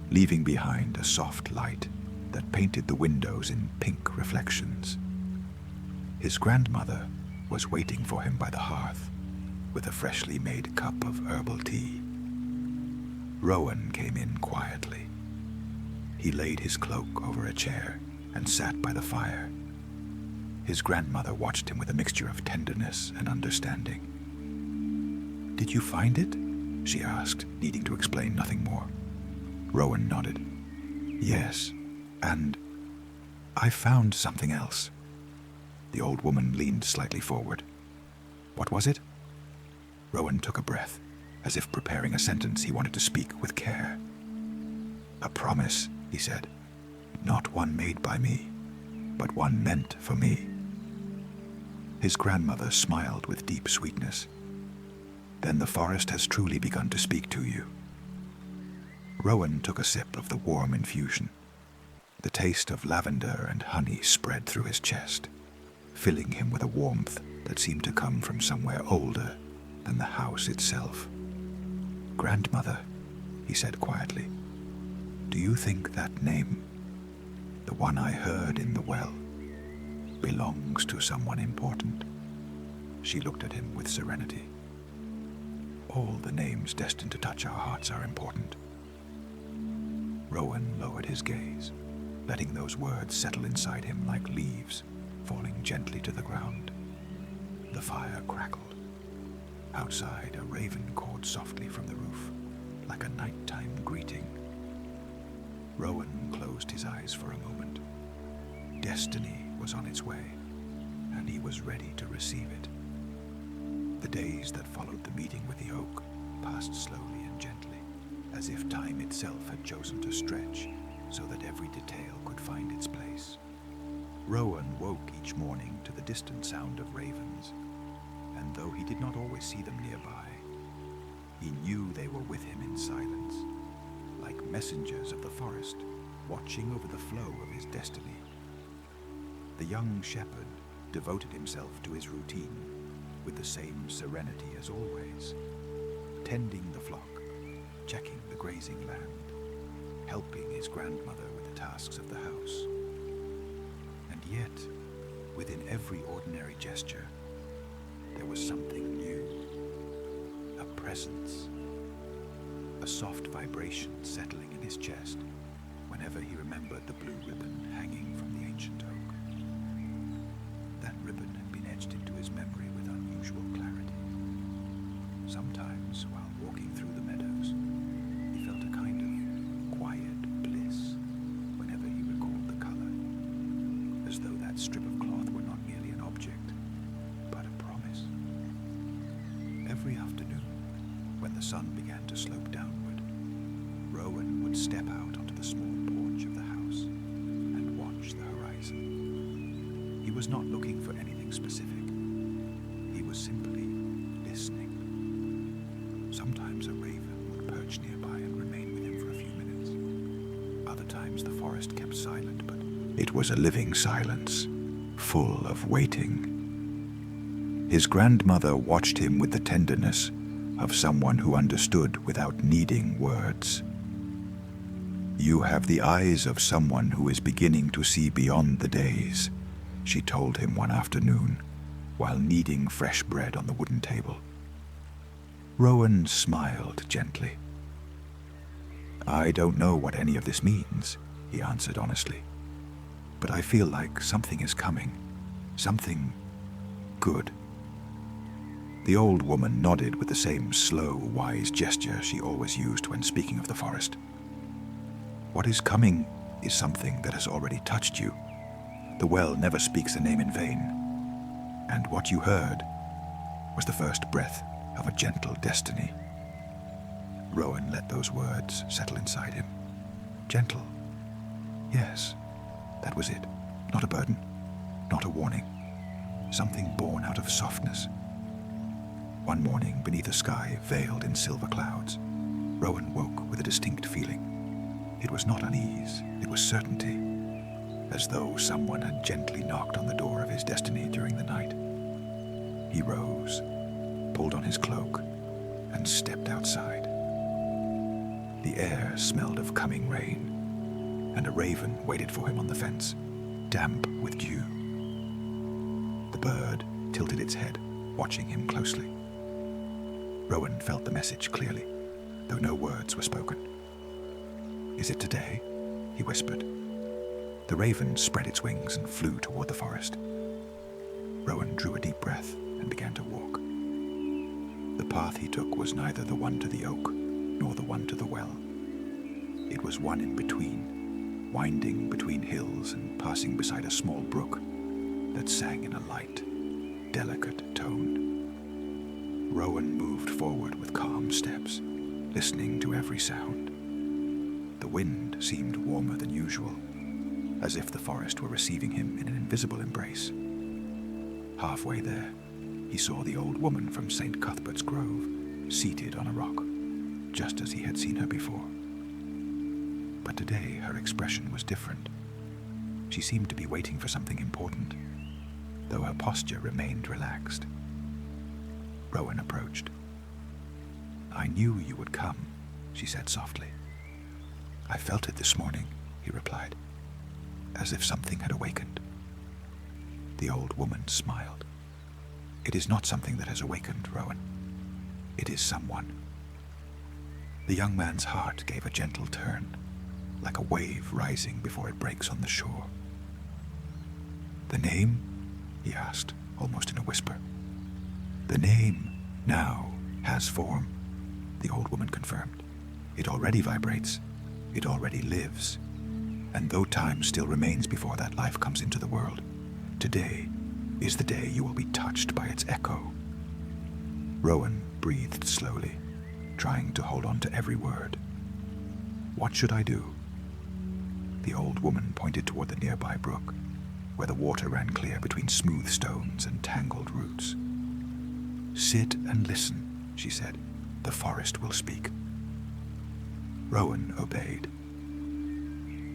leaving behind a soft light that painted the windows in pink reflections. His grandmother was waiting for him by the hearth with a freshly made cup of herbal tea. Rowan came in quietly. He laid his cloak over a chair and sat by the fire. His grandmother watched him with a mixture of tenderness and understanding. "Did you find it?" she asked, needing to explain nothing more. Rowan nodded. "Yes, and I found something else." The old woman leaned slightly forward. "What was it?" Rowan took a breath, as if preparing a sentence he wanted to speak with care. "A promise," he said. "Not one made by me, but one meant for me." His grandmother smiled with deep sweetness. "Then the forest has truly begun to speak to you." Rowan took a sip of the warm infusion. The taste of lavender and honey spread through his chest, filling him with a warmth that seemed to come from somewhere older than the house itself. "Grandmother," he said quietly, "do you think that name, the one I heard in the well, belongs to someone important?" She looked at him with serenity. "All the names destined to touch our hearts are important." Rowan lowered his gaze, letting those words settle inside him like leaves falling gently to the ground. The fire crackled. Outside, a raven cawed softly from the roof, like a nighttime greeting. Rowan closed his eyes for a moment. Destiny was on its way, and he was ready to receive it. The days that followed the meeting with the oak passed slowly and gently, as if time itself had chosen to stretch so that every detail could find its place. Rowan woke each morning to the distant sound of ravens, and though he did not always see them nearby, he knew they were with him in silence, like messengers of the forest watching over the flow of his destiny. The young shepherd devoted himself to his routine with the same serenity as always, tending the flock, checking the grazing land, helping his grandmother with the tasks of the house. And yet, within every ordinary gesture, there was something new, a presence, a soft vibration settling in his chest whenever he remembered the blue ribbon hanging from the ancient oak. That ribbon had been etched into his memory with unusual clarity. Sometimes, while walking through the meadows, he felt a kind of quiet bliss whenever he recalled the color, as though that strip of cloth were not merely an object, but a promise. Every afternoon, when the sun began to slope downward, Rowan would step out onto the small porch of the house and watch the horizon. He was not looking for anything specific. He was simply listening. Sometimes a raven would perch nearby and remain with him for a few minutes. Other times Sometimes the forest kept silent, but it was a living silence, full of waiting. His grandmother watched him with the tenderness of someone who understood without needing words. "You have the eyes of someone who is beginning to see beyond the days," she told him one afternoon, while kneading fresh bread on the wooden table. Rowan smiled gently. "I don't know what any of this means," he answered honestly, "but I feel like something is coming, something good." The old woman nodded with the same slow, wise gesture she always used when speaking of the forest. "What is coming is something that has already touched you. The well never speaks the name in vain. And what you heard was the first breath of a gentle destiny." Rowan let those words settle inside him. Gentle. Yes, that was it. Not a burden, not a warning. Something born out of softness. One morning, beneath a sky veiled in silver clouds, Rowan woke with a distinct feeling. It was not unease, it was certainty, as though someone had gently knocked on the door of his destiny during the night. He rose, pulled on his cloak, and stepped outside. The air smelled of coming rain, and a raven waited for him on the fence, damp with dew. The bird tilted its head, watching him closely. Rowan felt the message clearly, though no words were spoken. "Is it today?" he whispered. The raven spread its wings and flew toward the forest. Rowan drew a deep breath and began to walk. The path he took was neither the one to the oak nor the one to the well. It was one in between, winding between hills and passing beside a small brook that sang in a light, delicate tone. Rowan moved forward with calm steps, listening to every sound. The wind seemed warmer than usual, as if the forest were receiving him in an invisible embrace. Halfway there, he saw the old woman from St. Cuthbert's Grove, seated on a rock, just as he had seen her before. But today her expression was different. She seemed to be waiting for something important, though her posture remained relaxed. Rowan approached. "I knew you would come," she said softly. "I felt it this morning," he replied, as if something had awakened. The old woman smiled. "It is not something that has awakened, Rowan. It is someone." The young man's heart gave a gentle turn, like a wave rising before it breaks on the shore. "The name?" he asked, almost in a whisper. "The name now has form," the old woman confirmed. "It already vibrates. It already lives. And though time still remains before that life comes into the world, today is the day you will be touched by its echo." Rowan breathed slowly, trying to hold on to every word. "What should I do?" The old woman pointed toward the nearby brook, where the water ran clear between smooth stones and tangled roots. "Sit and listen," she said. "The forest will speak." Rowan obeyed.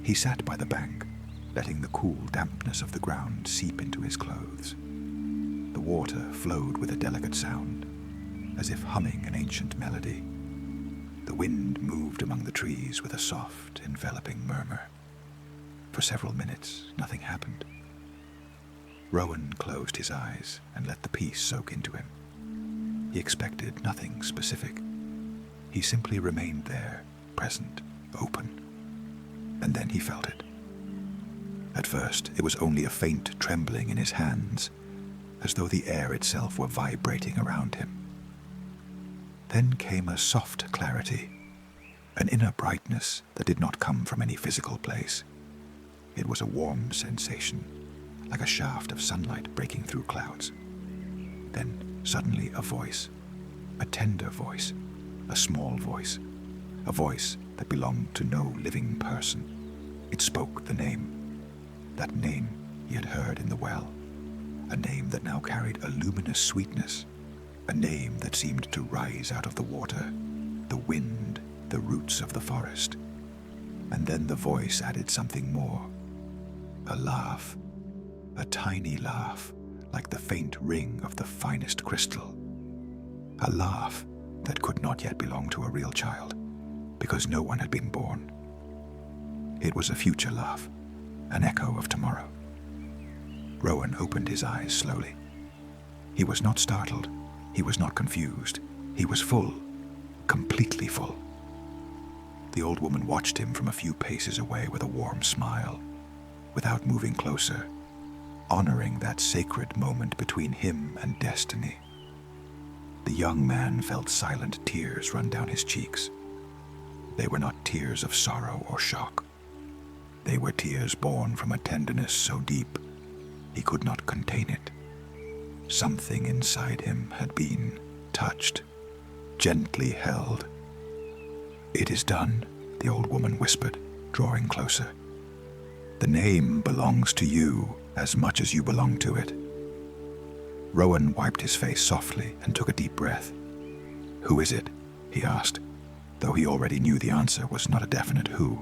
He sat by the bank, letting the cool dampness of the ground seep into his clothes. The water flowed with a delicate sound, as if humming an ancient melody. The wind moved among the trees with a soft, enveloping murmur. For several minutes, nothing happened. Rowan closed his eyes and let the peace soak into him. He expected nothing specific. He simply remained there, present, open. And then he felt it. At first, it was only a faint trembling in his hands, as though the air itself were vibrating around him. Then came a soft clarity, an inner brightness that did not come from any physical place. It was a warm sensation, like a shaft of sunlight breaking through clouds. Then, suddenly, a voice, a tender voice, a small voice, a voice that belonged to no living person. It spoke the name, that name he had heard in the well, a name that now carried a luminous sweetness, a name that seemed to rise out of the water, the wind, the roots of the forest. And then the voice added something more. A laugh. A tiny laugh, like the faint ring of the finest crystal. A laugh that could not yet belong to a real child, because no one had been born. It was a future laugh, an echo of tomorrow. Rowan opened his eyes slowly. He was not startled. He was not confused. He was full, completely full. The old woman watched him from a few paces away with a warm smile, without moving closer, honoring that sacred moment between him and destiny. The young man felt silent tears run down his cheeks. They were not tears of sorrow or shock. They were tears born from a tenderness so deep he could not contain it. Something inside him had been touched, gently held. "It is done," the old woman whispered, drawing closer. "The name belongs to you as much as you belong to it." Rowan wiped his face softly and took a deep breath. "Who is it?" he asked, though he already knew the answer was not a definite who.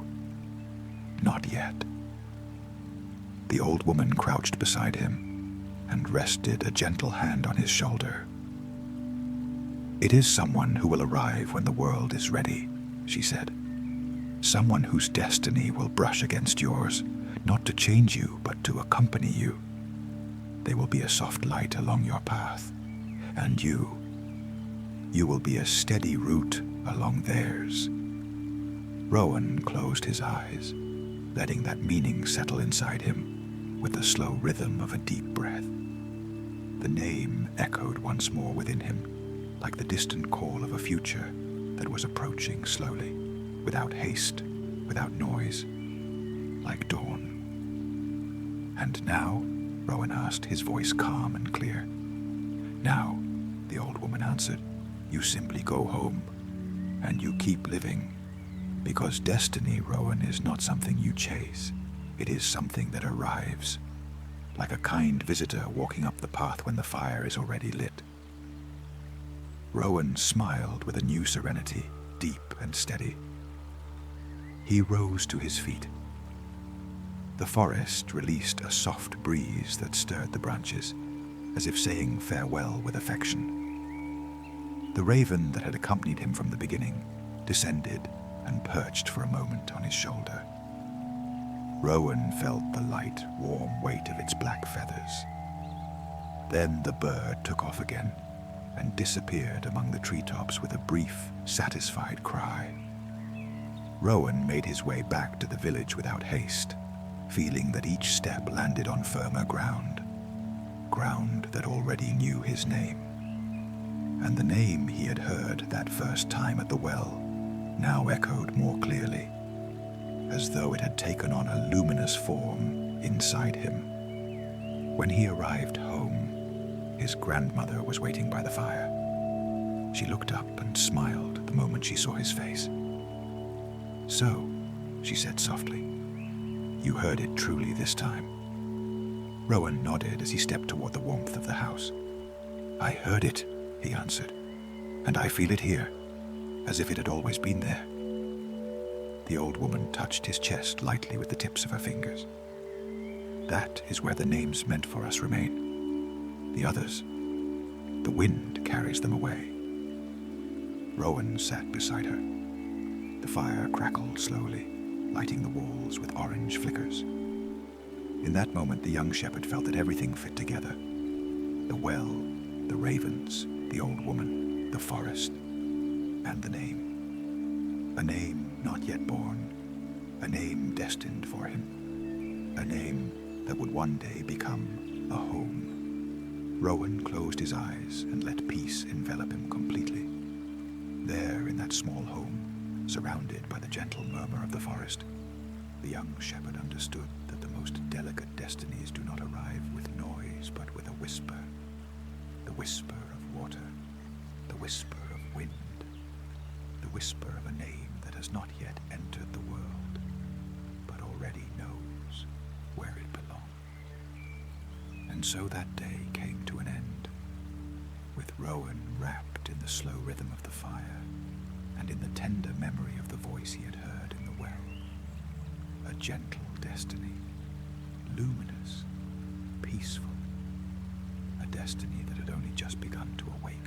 "Not yet." The old woman crouched beside him and rested a gentle hand on his shoulder. "It is someone who will arrive when the world is ready," she said. "Someone whose destiny will brush against yours, not to change you, but to accompany you. They will be a soft light along your path, and you will be a steady root along theirs." Rowan closed his eyes, letting that meaning settle inside him with the slow rhythm of a deep breath. The name echoed once more within him, like the distant call of a future that was approaching slowly, without haste, without noise, like dawn. "And now?" Rowan asked, his voice calm and clear. "Now," the old woman answered, "you simply go home, and you keep living. Because destiny, Rowan, is not something you chase. It is something that arrives, like a kind visitor walking up the path when the fire is already lit." Rowan smiled with a new serenity, deep and steady. He rose to his feet. The forest released a soft breeze that stirred the branches, as if saying farewell with affection. The raven that had accompanied him from the beginning descended and perched for a moment on his shoulder. Rowan felt the light, warm weight of its black feathers. Then the bird took off again and disappeared among the treetops with a brief, satisfied cry. Rowan made his way back to the village without haste, feeling that each step landed on firmer ground that already knew his name. And the name he had heard that first time at the well now echoed more clearly, as though it had taken on a luminous form inside him. When he arrived home, his grandmother was waiting by the fire. She looked up and smiled the moment she saw his face. "So," she said softly, "you heard it truly this time." Rowan nodded as he stepped toward the warmth of the house. "I heard it," he answered, "and I feel it here, as if it had always been there." The old woman touched his chest lightly with the tips of her fingers. "That is where the names meant for us remain. The others, the wind carries them away." Rowan sat beside her. The fire crackled slowly, lighting the walls with orange flickers. In that moment, the young shepherd felt that everything fit together. The well, the ravens, the old woman, the forest, and the name. A name not yet born, a name destined for him, a name that would one day become a home. Rowan closed his eyes and let peace envelop him completely. There, in that small home, surrounded by the gentle murmur of the forest, the young shepherd understood that the most delicate destinies do not arrive with noise, but with a whisper. The whisper of water, the whisper of wind, the whisper of a name that has not yet entered the world, but already knows where it belongs. And so that day came to an end, with Rowan wrapped in the slow rhythm of the fire and in the tender memory of the voice he had heard in the well. A gentle destiny, luminous, peaceful, a destiny that had only just begun to awake.